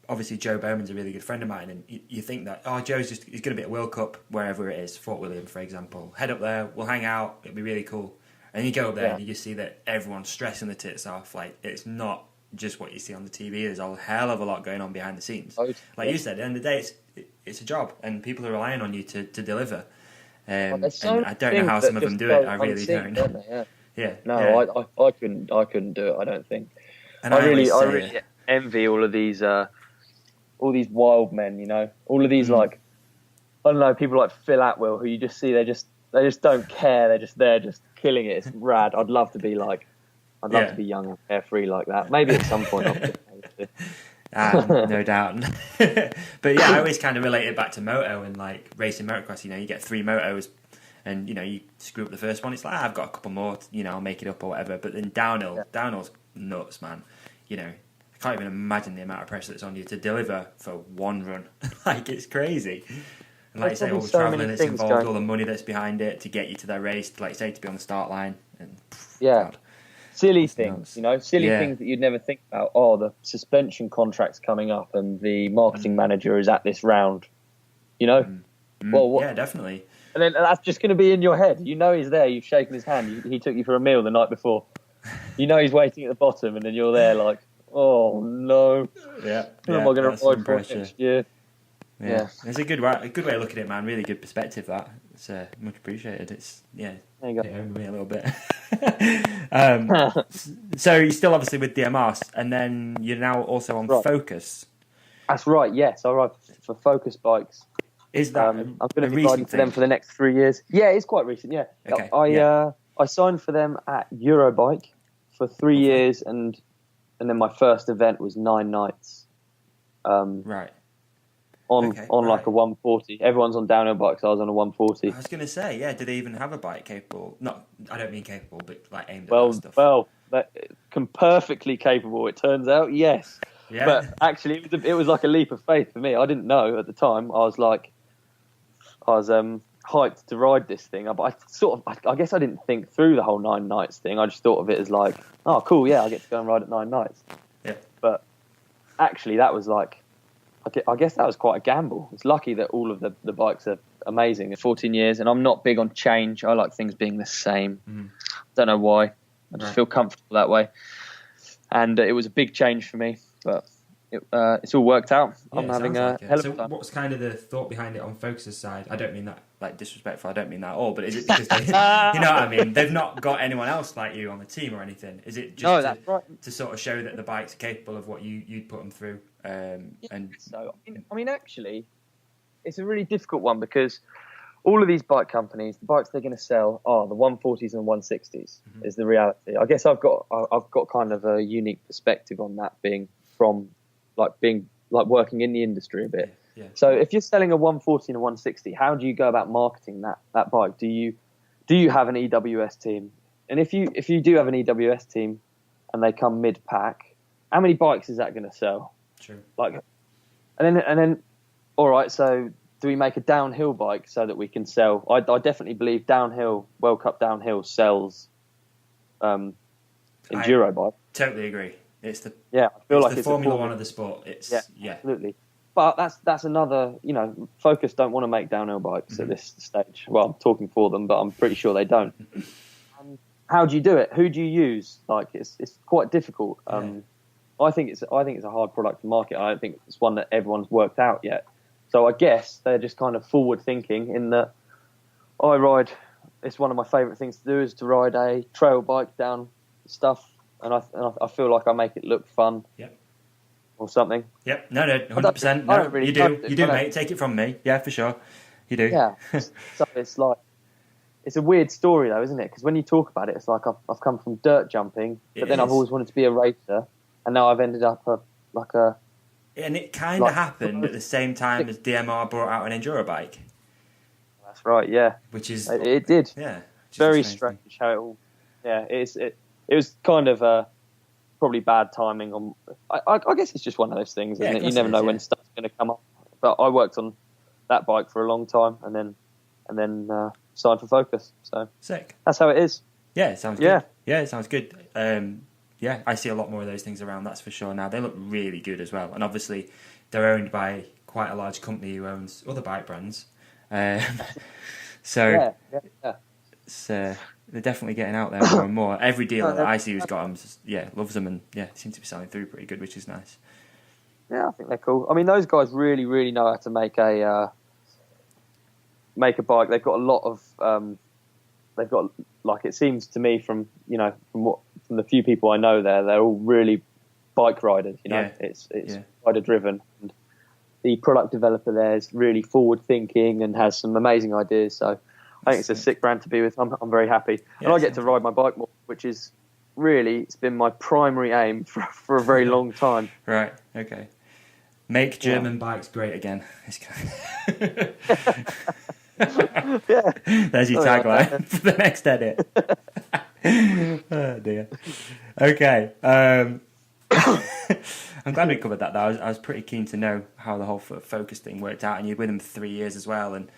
obviously Joe Bowman's a really good friend of mine, and you think that he's going to be at World Cup wherever it is, Fort William, for example. Head up there, we'll hang out, it'll be really cool. And you go up there and you just see that everyone's stressing the tits off. Like, it's not just what you see on the TV. There's a hell of a lot going on behind the scenes. Like you said, at the end of the day, it's a job, and people are relying on you to deliver. And I don't know how some of them do it. I really don't. Yeah. No, I couldn't do it. I don't think. And I really envy all of these wild men. You know, all of these like, I don't know, people like Phil Atwell, who you just see they just don't care. They're just there, just killing it. It's rad. I'd love to be to be young and carefree like that. Maybe at some point. No doubt. But yeah, I always kind of relate it back to moto and like racing motocross. You know, you get 3 motos, and you know you screw up the first one. It's like I've got a couple more. You know, I'll make it up or whatever. But then downhill's nuts, man. You know, I can't even imagine the amount of pressure that's on you to deliver for one run. Like, it's crazy. And like you say, all the travelling that's involved, all the money that's behind it to get you to that race, to, like you say, to be on the start line. And God, silly things, you know, things that you'd never think about. Oh, the suspension contract's coming up, and the marketing manager is at this round. You know, yeah, definitely. And then that's just going to be in your head. You know he's there. You've shaken his hand. He took you for a meal the night before. You know he's waiting at the bottom, and then you're there like, oh no. Yeah. Who am I going to ride for next year? Yeah. It's a good way of looking at it, man. Really good perspective, that. It's much appreciated. It's, there you go. It owned me a little bit. So you're still obviously with DMR, and then you're now also on Focus. That's right, yes. I ride for Focus bikes. Is that I'm going to be riding for them for the next 3 years. Yeah, it's quite recent, yeah. Okay. I signed for them at Eurobike for 3 years, and then my first event was 9 nights. Right. On like a 140. Everyone's on downhill bikes. I was on a 140. I was going to say, do they even have a bike capable? Not, I don't mean capable, but like aimed at that stuff. Well, that perfectly capable. It turns out, yes. Yeah. But actually, it was like a leap of faith for me. I didn't know at the time. I was hyped to ride this thing, but I guess I didn't think through the whole 9 nights thing. I just thought of it as like, oh, cool, yeah, I get to go and ride at 9 nights. Yeah. But actually, that was like, I guess that was quite a gamble. It's lucky that all of the bikes are amazing. 14 years, and I'm not big on change. I like things being the same. Don't know why. I just feel comfortable that way. And it was a big change for me, but it's all worked out. I'm having a hell of a time. What was kind of the thought behind it on Focus's side? I don't mean that like disrespectful. I don't mean that at all. But is it because they, you know what I mean? They've not got anyone else like you on the team or anything. Is it just to sort of show that the bike's are capable of what you'd put them through? So I mean, actually, it's a really difficult one because all of these bike companies, the bikes they're going to sell are the 140s and 160s. Is the reality. I guess I've got kind of a unique perspective on that, being working in the industry a bit. Yeah. So if you're selling a 140 and a 160, how do you go about marketing that bike? Do you have an EWS team? And if you do have an EWS team and they come mid pack, how many bikes is that going to sell? True. And then all right, so do we make a downhill bike so that we can sell? I definitely believe downhill, World Cup downhill sells enduro bike. Totally agree. I feel like it's the Formula One of the sport. Absolutely. But that's another, you know, Focus don't want to make downhill bikes at this stage. Well, I'm talking for them, but I'm pretty sure they don't. How do you do it? Who do you use? Like, it's quite difficult. I think it's a hard product to market. I don't think it's one that everyone's worked out yet. So I guess they're just kind of forward thinking in that it's one of my favourite things to do is to ride a trail bike down stuff. And I feel like I make it look fun. Yeah. or something. Yep. No, 100%. No, really you do, mate. Take it from me. Yeah, for sure. You do. Yeah. So it's like, it's a weird story though, isn't it? Because when you talk about it, it's like I've come from dirt jumping, but then I've always wanted to be a racer, and now I've ended up And it kind of happened at the same time as DMR brought out an enduro bike. That's right. Yeah. Which is it did. Yeah. Very strange how it all. Yeah. It was kind of probably bad timing on. I guess it's just one of those things, isn't it? You never know when stuff's going to come up. But I worked on that bike for a long time, and then signed for Focus. So sick. That's how it is. Yeah, it sounds good. Yeah, it sounds good. Yeah, I see a lot more of those things around, that's for sure now. They look really good as well. And obviously, they're owned by quite a large company who owns other bike brands. So they're definitely getting out there more and more. Every dealer that I see who's got them, loves them, and seems to be selling through pretty good, which is nice. Yeah, I think they're cool. I mean, those guys really, really know how to make a bike. They've got a lot of... they've got, like, it seems to me from the few people I know there, they're all really bike riders, It's rider driven, and the product developer there is really forward thinking and has some amazing ideas. So I think it's a sick brand to be with. I'm very happy. And I get to ride my bike more, which is really, it's been my primary aim for a very long time. Right, okay. Make German bikes great again. There's your tagline for the next edit. Oh dear. Okay. I'm glad we covered that though. I was pretty keen to know how the whole Focus thing worked out, and you're with them for 3 years as well, and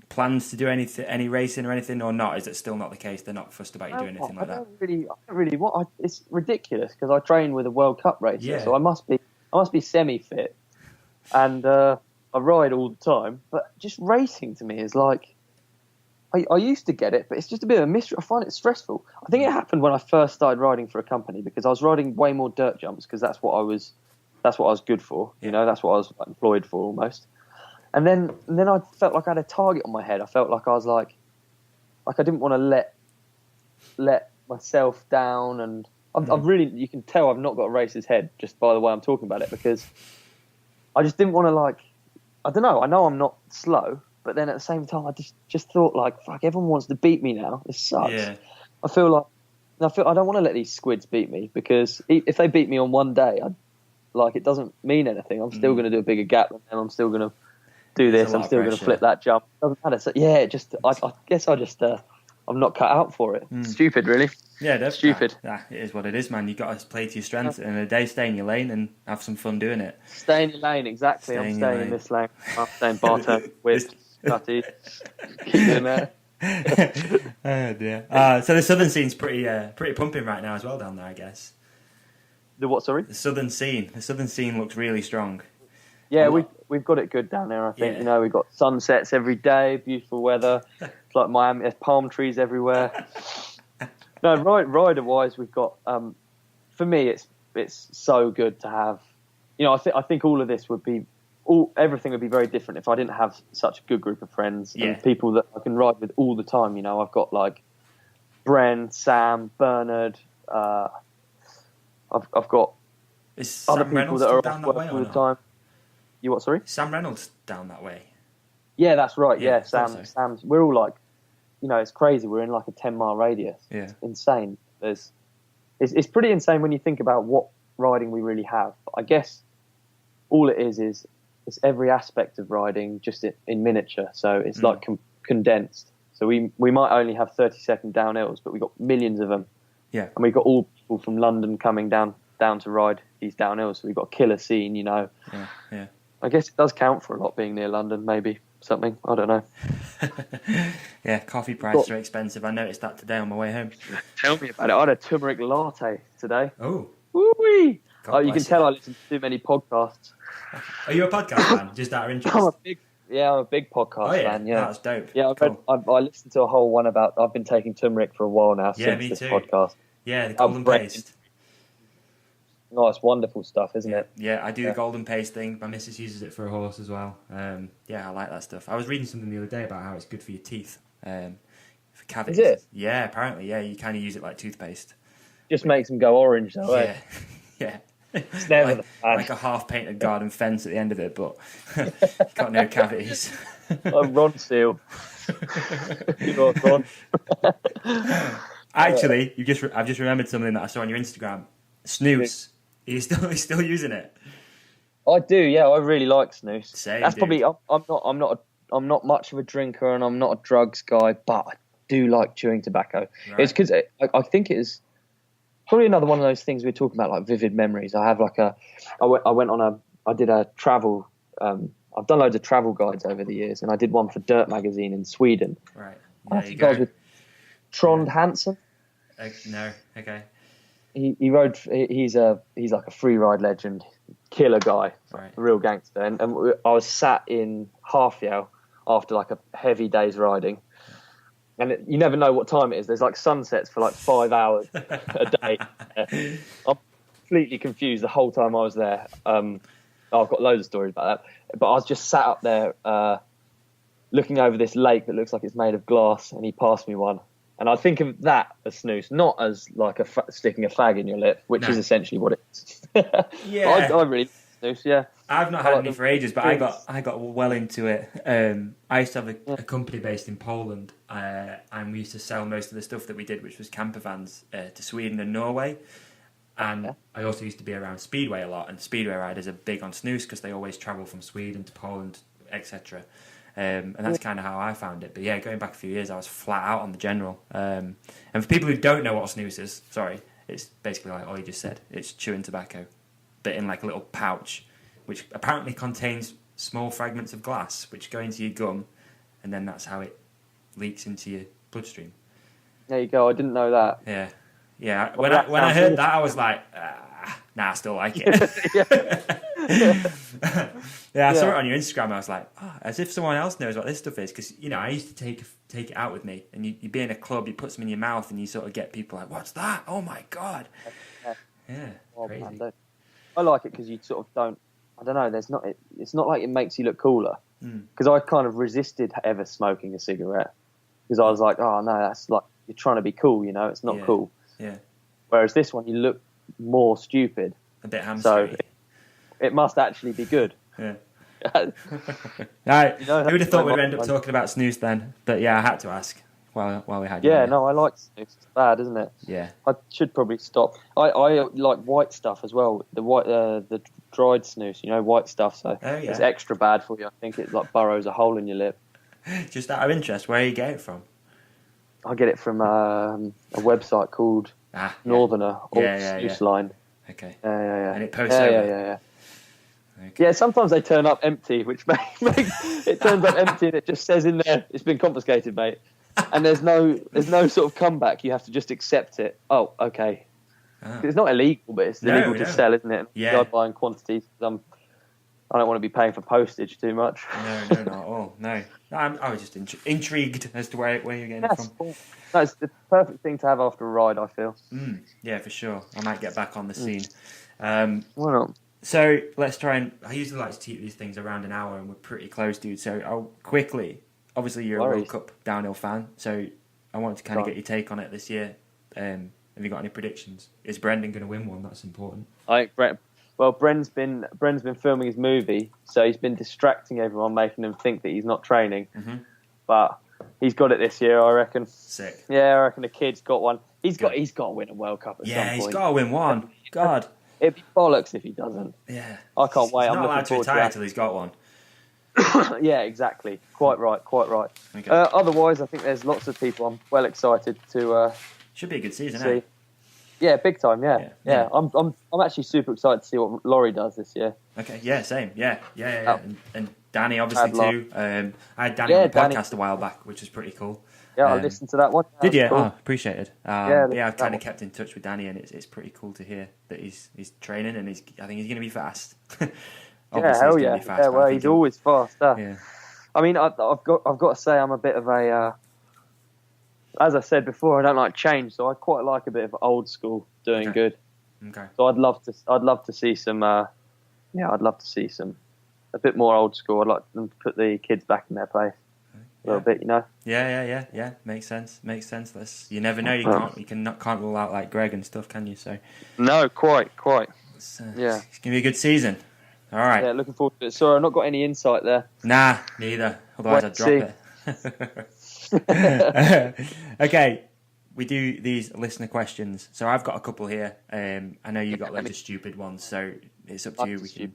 plans to do any racing or anything, or not? Is it still not the case? They're not fussed about you doing anything like that? I don't really want. It's ridiculous because I train with a World Cup racer, so I must be semi-fit, and I ride all the time. But just racing to me is like, I used to get it, but it's just a bit of a mystery. I find it stressful. I think it happened when I first started riding for a company, because I was riding way more dirt jumps because that's what I was good for. That's what I was employed for almost. And then I felt like I had a target on my head. I felt like I was like I didn't want to let myself down, and I've really, you can tell I've not got a racer's head just by the way I'm talking about it, because I just didn't want to, I don't know. I know I'm not slow, but then at the same time, I just thought fuck, everyone wants to beat me now. This sucks. Yeah. I feel I don't want to let these squids beat me, because if they beat me on one day, it doesn't mean anything. I'm still going to do a bigger gap than them. I'm still going to do this. I'm still going to flip that jump. It doesn't matter. So, I guess I'm not cut out for it. Stupid, really. Yeah, that's stupid. It is what it is, man. You got to play to your strengths, and a day stay in your lane and have some fun doing it. Stay in your lane, exactly. I'm staying in this lane. I'm staying bartender with Cutty. Keep doing that. Oh dear. So the southern scene's pretty pumping right now as well down there, I guess. The what? Sorry. The southern scene. The southern scene looks really strong. Yeah, we've got it good down there. I think we've got sunsets every day, beautiful weather. It's like Miami. There's palm trees everywhere. No, rider wise, we've got. For me, it's so good to have. I think all of this would be. Everything would be very different if I didn't have such a good group of friends and people that I can ride with all the time. I've got Bren, Sam, Bernard. I've got other people that are off work all the time. You what? Sorry, Sam Reynolds down that way. Yeah, that's right. Yeah, Sam's. We're all it's crazy. We're in a 10-mile radius. Yeah, it's insane. It's pretty insane when you think about what riding we really have. I guess all it is it's every aspect of riding just in miniature. So it's condensed. So we might only have 30-second downhills, but we've got millions of them. Yeah. And we've got all people from London coming down to ride these downhills. So we've got a killer scene, Yeah. I guess it does count for a lot being near London, maybe something. I don't know. Yeah, coffee prices are expensive. I noticed that today on my way home. Tell me about it. I had a turmeric latte today. Oh. Woo-wee. You can tell I listen to too many podcasts. Are you a podcast fan? Just out of interest? I'm a big podcast fan. Yeah, that's dope. Yeah, I listened to a whole one about. I've been taking turmeric for a while now since this podcast. Yeah, the golden paste. Oh, it's wonderful stuff, isn't it? Yeah, I do the golden paste thing. My missus uses it for a horse as well. I like that stuff. I was reading something the other day about how it's good for your teeth, for cavities. Is it? Yeah, apparently. Yeah, you kind of use it like toothpaste. Just makes them go orange, though. Yeah. It's never the plan. Like a half-painted garden fence at the end of it, but got no cavities. Like Ron Seal. You know what, Ron? Actually, I've just remembered something that I saw on your Instagram. Snooze. Are you still using it? I do, yeah. I really like snooze. Same, That's dude. probably. I'm not much of a drinker, and I'm not a drugs guy, but I do like chewing tobacco. Right. It's because I think it is probably another one of those things we're talking about, like vivid memories. I have I did a travel. I've done loads of travel guides over the years, and I did one for Dirt magazine in Sweden. Right. I think I was with Trond Hansen. No. Okay. He rode. He's like a free ride legend, killer guy, Right. a real gangster. And I was sat in Halfyell after like a heavy day's riding, and you never know what time it is. There's like sunsets for like 5 hours a day. I'm completely confused the whole time I was there. I've got loads of stories about that, but I was just sat up there looking over this lake that looks like it's made of glass, and he passed me one. And I think of that as snooze, not as like sticking a fag in your lip, which is essentially what it is. Yeah. I really like snooze, yeah. I've not had any for ages, but I got well into it. I used to have a company based in Poland, and we used to sell most of the stuff that we did, which was camper vans, to Sweden and Norway. And I also used to be around Speedway a lot, and Speedway riders are big on snooze because they always travel from Sweden to Poland, etc. And that's kind of how I found it. But yeah, going back a few years, I was flat out on the general. And for people who don't know what a snooze is, it's basically like Olly just said. It's chewing tobacco, but in like a little pouch, which apparently contains small fragments of glass, which go into your gum, and then that's how it leaks into your bloodstream. There you go. I didn't know that. Yeah. When I heard that, I was like, nah, I still like it. I saw it on your Instagram. I was like, as if someone else knows what this stuff is, because I used to take it out with me, and you'd be in a club, you put some in your mouth, and you sort of get people like, "What's that? Oh my god!" Yeah, crazy. Man, I like it because you sort of don't. I don't know. It's not like it makes you look cooler. Because I kind of resisted ever smoking a cigarette because I was like, oh no, that's like you're trying to be cool. It's not cool. Yeah. Whereas this one, you look more stupid. A bit hamstery. So it must actually be good. Yeah. Right. Who would have thought we'd end up talking about snooze then? But yeah, I had to ask while we had you. Yeah, no, I like snooze. It's bad, isn't it? Yeah. I should probably stop. I like white stuff as well. The dried snooze, white stuff. So it's extra bad for you. I think it like burrows a hole in your lip. Just out of interest, where do you get it from? I get it from a website called Northerner or Snooze Line. Okay. Yeah. And it posts over. Yeah. Okay. Yeah, sometimes they turn up empty, which makes it turns up empty, and it just says in there, "It's been confiscated, mate." And there's no sort of comeback. You have to just accept it. Oh, okay. It's not illegal, but it's illegal to sell, isn't it? Yeah. I buy in quantities. I don't want to be paying for postage too much. No, not at all. No, I was just intrigued as to where you're getting it from. Cool. No, it's the perfect thing to have after a ride, I feel. Yeah, for sure. I might get back on the scene. Why not? So let's try and... I usually like to keep these things around an hour, and we're pretty close, dude. So I'll quickly... Obviously, you're a World Cup downhill fan, so I wanted to kind of get your take on it this year. Have you got any predictions? Is Brendan going to win one? That's important. Bren's been filming his movie, so he's been distracting everyone, making them think that he's not training. Mm-hmm. But he's got it this year, I reckon. Sick. Yeah, I reckon the kid's got one. He's got to win a World Cup at some point. Yeah, he's got to win one. God. It'd be bollocks if he doesn't. Yeah. I can't wait. He's I'm not allowed to retire until he's got one. Yeah, exactly. Quite right. Okay. Otherwise, I think there's lots of people I'm well excited to should be a good season, see. Eh? Yeah, big time. Yeah. I'm actually super excited to see what Laurie does this year. Okay. Yeah. Same. Yeah. And Danny obviously too. I had Danny on the podcast a while back, which was pretty cool. Yeah, I listened to that one. Did you? Cool. Oh, appreciate it. I've kind of kept in touch with Danny, and it's pretty cool to hear that he's training, and I think he's going to be fast. Yeah, hell yeah. Yeah, well, he's always fast. Yeah. I mean, I've got to say, I'm a bit of a. As I said before, I don't like change, so I quite like a bit of old school doing good. Okay. So I'd love to see some. I'd love to see some a bit more old school. I'd like them to put the kids back in their place. A little bit, Yeah. Makes sense. You never know. You can't rule out like Greg and stuff, can you? So no, quite. It's going to be a good season. All right. Yeah, looking forward to it. Sorry, I've not got any insight there. Nah, neither. Otherwise I'd drop it. Okay, we do these listener questions. So I've got a couple here. I know you got loads of stupid ones, so it's up to you. We can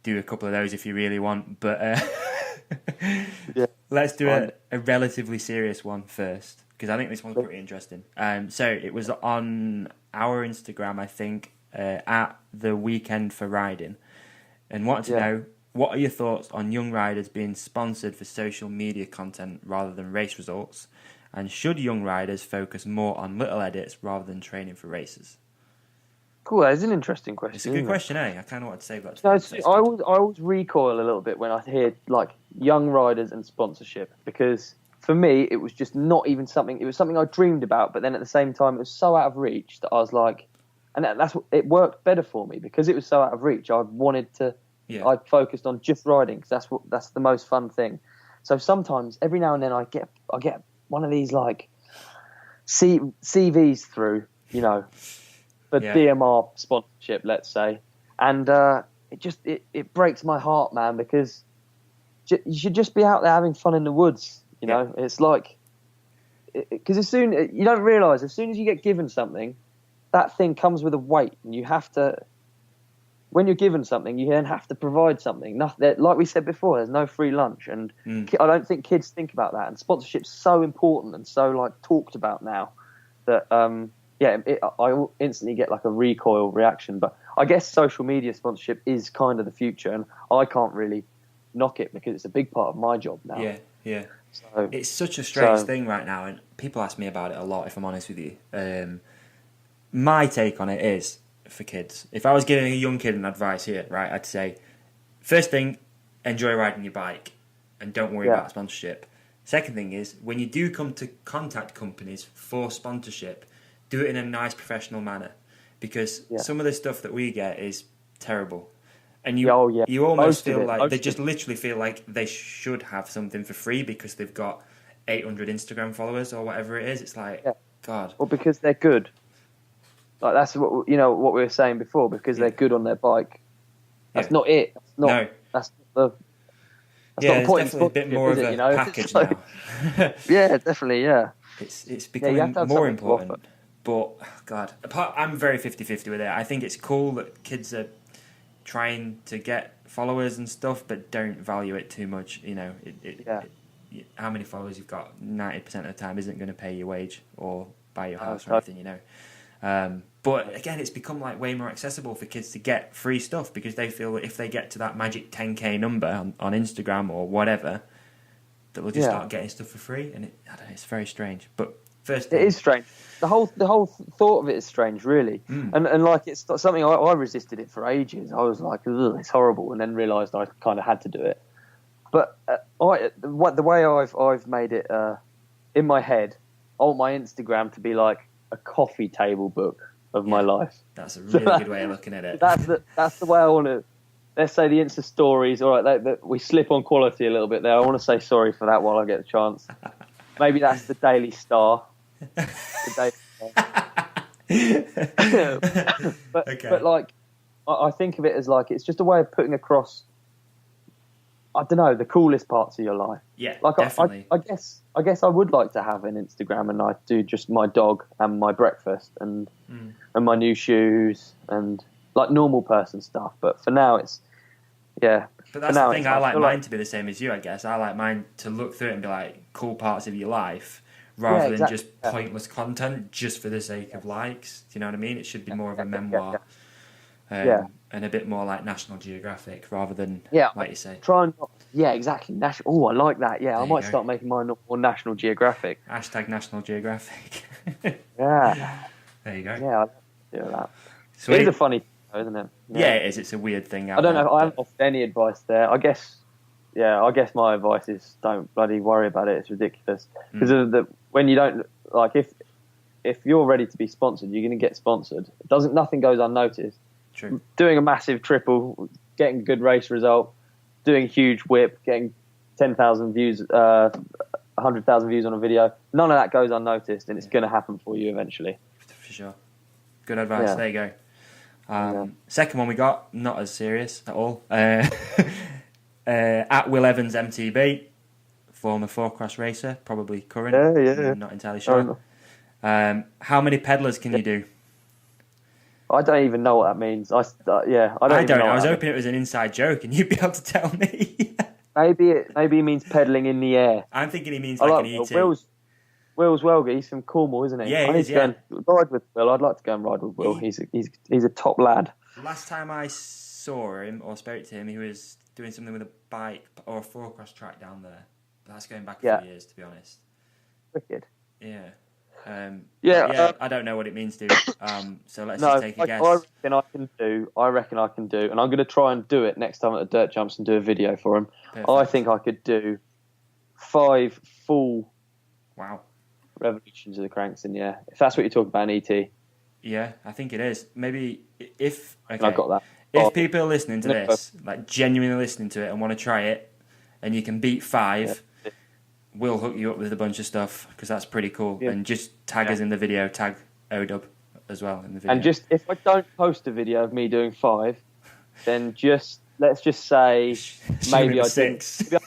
do a couple of those if you really want. But let's do a relatively serious one first, because I think this one's pretty interesting. So it was on our Instagram, I think, at the Weekend for Riding, and wanted to know, what are your thoughts on young riders being sponsored for social media content rather than race results? And should young riders focus more on little edits rather than training for races? Cool, that's an interesting question. It's a good question, eh? I kind of want to say that. I always recoil a little bit when I hear like young riders and sponsorship, because for me it was just not even something. It was something I dreamed about, but then at the same time it was so out of reach that I was like, and that's what it worked better for me, because it was so out of reach. I wanted to. Yeah. I focused on just riding, because that's the most fun thing. So sometimes, every now and then, I get one of these like CVs through, for DMR sponsorship, let's say, and it breaks my heart, man, because you should just be out there having fun in the woods. It's like, because you don't realise, as soon as you get given something, that thing comes with a weight, and you have to. When you're given something, you then have to provide something. Nothing, like we said before, there's no free lunch, and I don't think kids think about that. And sponsorship's so important and so like talked about now that I instantly get like a recoil reaction. But I guess social media sponsorship is kind of the future, and I can't really knock it because it's a big part of my job now. Yeah. So, it's such a strange thing right now, and people ask me about it a lot. If I'm honest with you, my take on it is, for kids, if I was giving a young kid an advice here, right, I'd say, first thing, enjoy riding your bike and don't worry about sponsorship. Second thing is, when you do come to contact companies for sponsorship, do it in a nice professional manner, because some of the stuff that we get is terrible, and you almost feel like they just literally feel like they should have something for free because they've got 800 Instagram followers or whatever it is. It's like, God. Well, because they're good. Like that's what we were saying before, because they're good on their bike. That's not it. That's not the point. It's definitely a bit more of a package now. Yeah, definitely. Yeah, it's becoming more important. But God, I'm very 50-50 with it. I think it's cool that kids are trying to get followers and stuff, but don't value it too much. How many followers you've got 90% of the time isn't going to pay your wage or buy your house or anything. But again, it's become like way more accessible for kids to get free stuff, because they feel that if they get to that magic 10k number on Instagram or whatever, that they'll just start getting stuff for free. And I don't know, it's very strange. But first, it is strange. The whole thought of it is strange, really. And like it's something I resisted it for ages. I was like, ugh, it's horrible, and then realised I kind of had to do it. But the way I've made it in my head, I want my Instagram to be like a coffee table book of my life. That's a really good way of looking at it. That's the way I want to. Let's say the Insta stories. All right, we slip on quality a little bit there. I want to say sorry for that while I get the chance. Maybe that's the Daily Star. But like, I think of it as like it's just a way of putting across, I don't know, the coolest parts of your life. Yeah, like definitely. I guess I would like to have an Instagram, and I do just my dog and my breakfast and my new shoes and like normal person stuff. But for now, it's But that's the thing. I like mine to be the same as you. I guess I like mine to look through it and be like cool parts of your life, rather than just pointless content just for the sake of likes. Do you know what I mean? It should be more of a memoir. And a bit more like National Geographic rather than, like you say. Try and exactly. Oh, I like that. Yeah, I might start making mine more National Geographic. # National Geographic. Yeah. There you go. Yeah, I'd do that. Sweet. It is a funny thing, isn't it? Yeah, it is. It's a weird thing. I don't know. I haven't offered any advice there. I guess my advice is don't bloody worry about it. It's ridiculous. Because when you don't, like, if you're ready to be sponsored, you're going to get sponsored. Nothing goes unnoticed. True. Doing a massive triple, getting a good race result, doing a huge whip, getting 10,000 views, 100,000 views on a video, none of that goes unnoticed, and it's going to happen for you eventually. For sure. Good advice. There you go. Second one we got, not as serious at all. At Will Evans MTB, former four-cross racer, probably current. Yeah. Not entirely sure. How many pedalers can you do? I don't even know what that means. I don't. I was hoping it was an inside joke, and you'd be able to tell me. Maybe he means pedaling in the air. I'm thinking he means like an ET. Will's well good. He's from Cornwall, isn't he? Yeah, I need to go and ride with Will. I'd like to go and ride with Will. He's a top lad. Last time I saw him or spoke to him, he was doing something with a bike or a four-cross track down there. But that's going back a few years, to be honest. Wicked. Yeah. I don't know what it means, dude. So let's just take a guess. I reckon I can do, and I'm going to try and do it next time at the Dirt Jumps and do a video for him. Perfect. I think I could do 5 full revolutions of the cranks in, if that's what you're talking about in ET. Yeah, I think it is. Maybe if I've got that. If people are listening to this, like genuinely listening to it and want to try it, and you can beat 5, we'll hook you up with a bunch of stuff because that's pretty cool. Yeah. And just tag us in the video, tag ODub as well in the video. And just if I don't post a video of me doing 5, then let's just say maybe I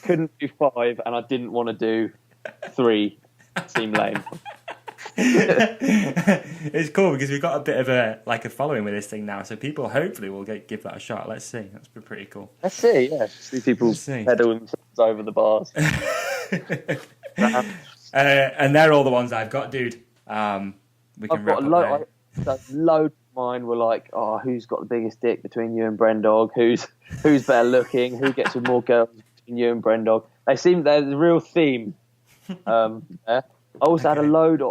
couldn't do 5 and I didn't want to do 3. Seem lame. It's cool because we've got a bit of a following with this thing now, so people hopefully will give that a shot. Let's see. That's pretty cool. Let's see. Yeah, see people pedal themselves over the bars. And they're all the ones I've got, dude. We can wrap up there. Loads of mine were like, who's got the biggest dick between you and Brendog? Who's better looking? Who gets with more girls between you and Brendog? They're the real theme. I also had a load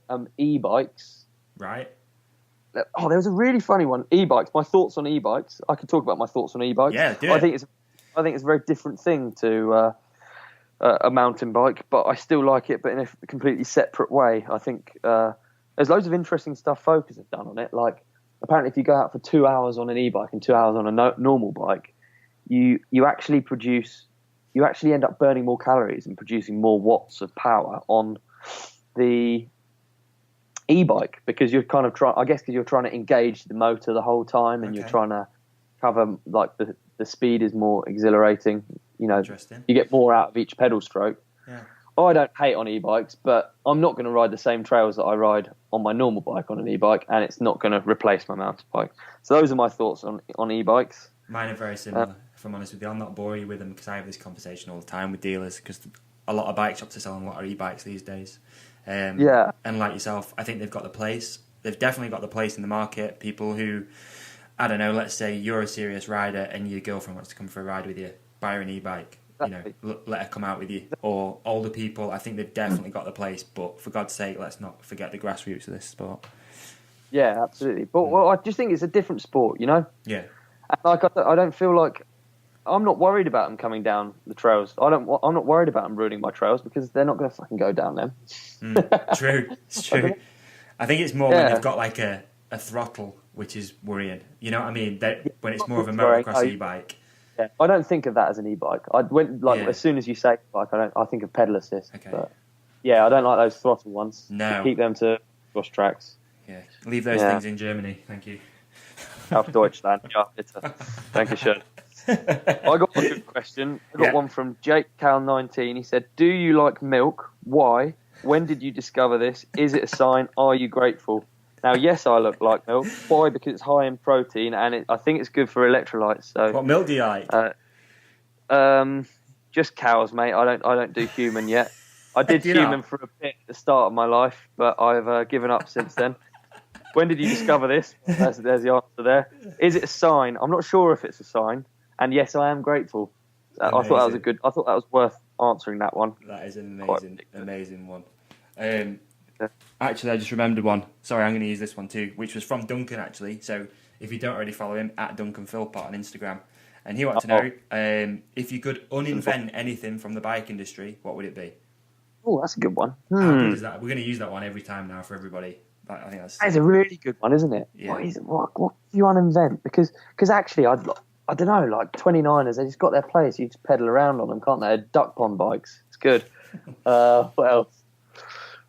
on e-bikes. Right. There was a really funny one. E-bikes. My thoughts on e-bikes. I can talk about my thoughts on e-bikes. Yeah, do it. I think it's a very different thing to a mountain bike, but I still like it, but in a completely separate way. I think there's loads of interesting stuff Focus have done on it. Like, apparently if you go out for 2 hours on an e-bike and 2 hours on a normal bike, you actually end up burning more calories and producing more watts of power on the e-bike because you're kind of because you're trying to engage the motor the whole time and you're trying to cover, like, the speed is more exhilarating. You know, you get more out of each pedal stroke. Yeah. I don't hate on e-bikes, but I'm not going to ride the same trails that I ride on my normal bike on an e-bike, and it's not going to replace my mountain bike. So those are my thoughts on e-bikes. Mine are very similar, if I'm honest with you. I'm not boring you with them because I have this conversation all the time with dealers because a lot of bike shops are selling a lot of e-bikes these days. And like yourself, I think they've got the place. They've definitely got the place in the market. People who, I don't know, let's say you're a serious rider and your girlfriend wants to come for a ride with you, buy her an e-bike. Exactly. You know, let her come out with you. Or older people, I think they've definitely got the place. But for God's sake, let's not forget the grassroots of this sport. Yeah, absolutely. But I just think it's a different sport, you know? Yeah. And I don't feel like I'm not worried about them coming down the trails. I'm not worried about them ruining my trails because they're not going to fucking go down them. True, it's true. I think it's more when they've got like a throttle, which is worrying. You know what I mean? When it's more of a motocross e-bike. Yeah, I don't think of that as an e-bike. As soon as you say bike, I think of pedal assist. Okay. But yeah, I don't like those throttle ones. No. Keep them to cross tracks. Yeah, leave those things in Germany. Thank you. Auf Deutschland. Ja, bitte. Dankeschön. I got a good question. I got one from Jake Cal19. He said, "Do you like milk? Why? When did you discover this? Is it a sign? Are you grateful?" Now, yes, I look like milk. Why? Because it's high in protein and I think it's good for electrolytes. So, what milk do you like? Just cows, mate. I don't do human yet. I did human for a bit at the start of my life, but I've given up since then. When did you discover this? There's the answer there. Is it a sign? I'm not sure if it's a sign. And yes, I am grateful. I thought that was worth answering that one. That is an amazing one. Actually, I just remembered one. Sorry, I'm going to use this one too, which was from Duncan, actually. So if you don't already follow him, at Duncan Philpott on Instagram. And he wanted to know, if you could uninvent anything from the bike industry, what would it be? Oh, that's a good one. How good is that? We're going to use that one every time now for everybody. I think that's a really good one, isn't it? Yeah. What do you uninvent? Because actually, I don't know, like 29ers, they just got their place. You just pedal around on them, can't they? Duck pond bikes. It's good. What else?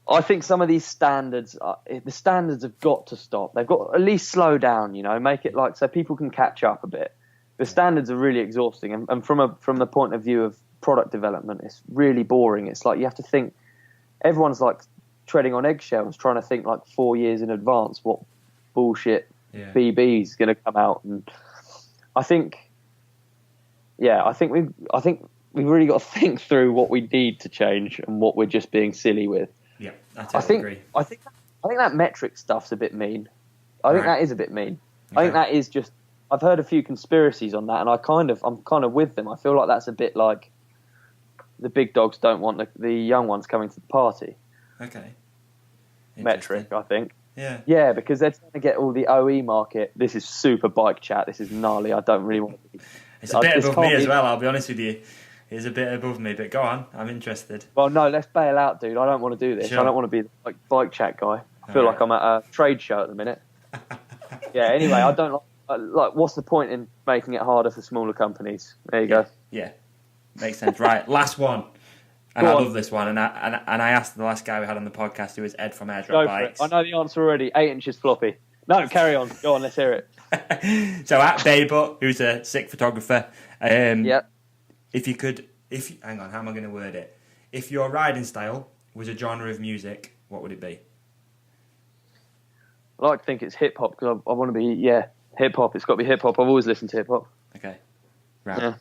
I think some of these standards, the standards have got to stop. They've got to at least slow down, make it like so people can catch up a bit. The standards are really exhausting, and from the point of view of product development, it's really boring. It's like you have to think. Everyone's like treading on eggshells, trying to think like 4 years in advance what bullshit BB is going to come out, and I think we've really got to think through what we need to change and what we're just being silly with. Yeah, I totally agree. I think that metric stuff's a bit mean. I think that is a bit mean. Okay. I think that is just. I've heard a few conspiracies on that, and I'm kind of with them. I feel like that's a bit like the big dogs don't want the young ones coming to the party. Okay. Metric, I think. Yeah. Yeah, because they're trying to get all the OE market. This is super bike chat. This is gnarly. I don't really want to be. It's a bit above me as well, I'll be honest with you. It's a bit above me, but go on. I'm interested. Well, no, let's bail out, dude. I don't want to do this. Sure. I don't want to be the bike chat guy. I feel like I'm at a trade show at the minute. Yeah, anyway, I don't like, what's the point in making it harder for smaller companies? There you go. Yeah, makes sense. Right, last one. And I love this one. And I asked the last guy we had on the podcast, who was Ed from Airdrop Bikes. I know the answer already. 8 inches floppy. No, carry on. Go on, let's hear it. So at Baybut, who's a sick photographer. Yeah. Hang on, how am I going to word it? If your riding style was a genre of music, what would it be? I like to think it's hip hop because I want to be, hip hop. It's got to be hip hop. I've always listened to hip hop. Okay. Right. Yeah.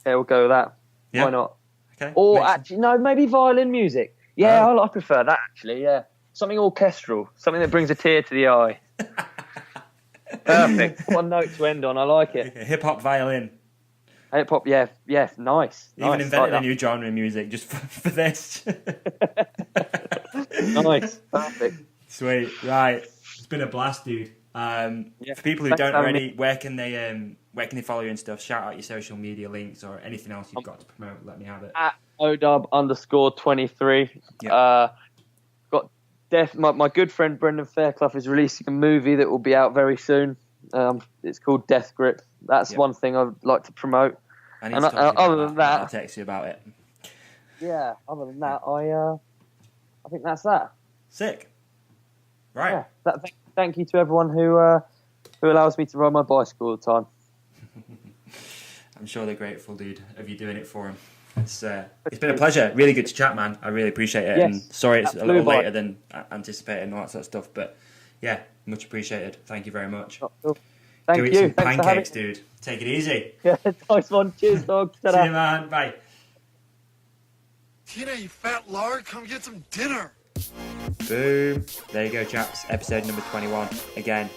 We'll go with that. Yeah. Why not? Okay. Or actually, no, maybe violin music. Yeah, I prefer that actually. Yeah, something orchestral, something that brings a tear to the eye. Perfect. One note to end on. I like it. Okay. Hip hop violin. Hip hop, yeah, nice. Even invented a new genre of music just for this. Nice, perfect. Sweet, right. It's been a blast, dude. For people who don't already, where can they follow you and stuff? Shout out your social media links or anything else you've got to promote. Let me have it. At ODub_23. Yep. My good friend Brendan Fairclough is releasing a movie that will be out very soon. It's called Death Grip. That's one thing I'd like to promote. Other than that, I'll text you about it. Yeah. Other than that, I think that's that. Sick. Right. Yeah. Thank you to everyone who allows me to ride my bicycle all the time. I'm sure they're grateful, dude, of you doing it for them. It's been a pleasure. Really good to chat, man. I really appreciate it. Yes, and sorry it's a little later than anticipated and all that sort of stuff, but yeah, much appreciated. Thank you very much. Thank Go you. eat some Thanks pancakes, dude. Take it easy. Yeah, nice one. Cheers, dog. See you, man. Bye. Tina, you fat lard, come get some dinner. Boom. There you go, chaps. Episode number 21. Again,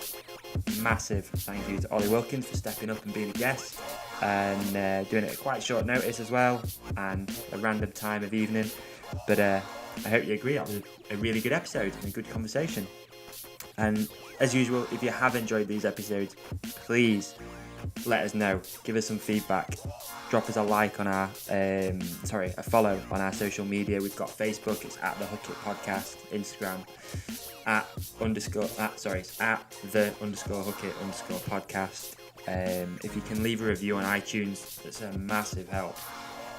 massive thank you to Olly Wilkins for stepping up and being a guest and doing it at quite short notice as well and a random time of evening. But I hope you agree that was a really good episode and a good conversation. And as usual, if you have enjoyed these episodes, please let us know. Give us some feedback. Drop us a like on our, a follow on our social media. We've got Facebook, it's at the Hookit Podcast. Instagram, at the _Hookit _podcast. If you can leave a review on iTunes, that's a massive help.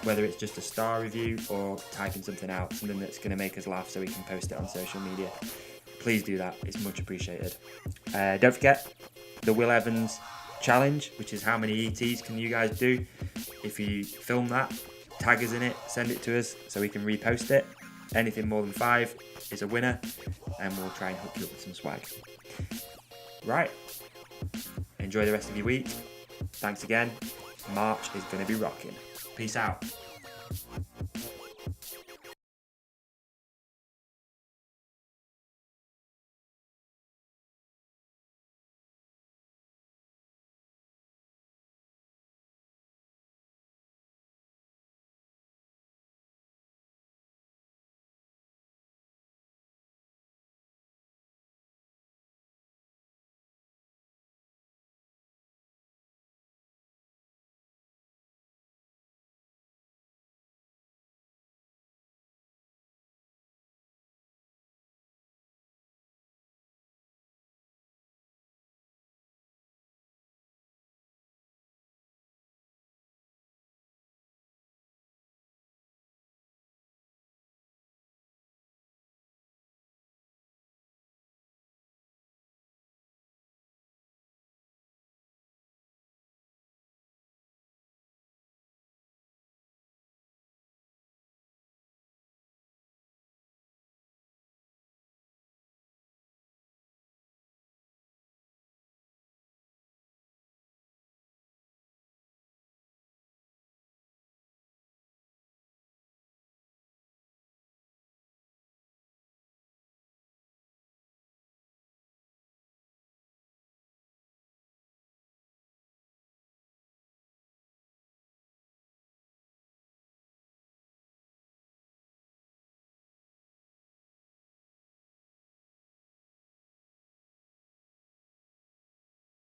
Whether it's just a star review or typing something out, something that's going to make us laugh so we can post it on social media. Please do that. It's much appreciated. Don't forget the Will Evans challenge, which is how many ETs can you guys do. If you film that, tag us in it, send it to us so we can repost it. Anything more than 5 is a winner, and we'll try and hook you up with some swag. Right. Enjoy the rest of your week. Thanks again. March is going to be rocking. Peace out.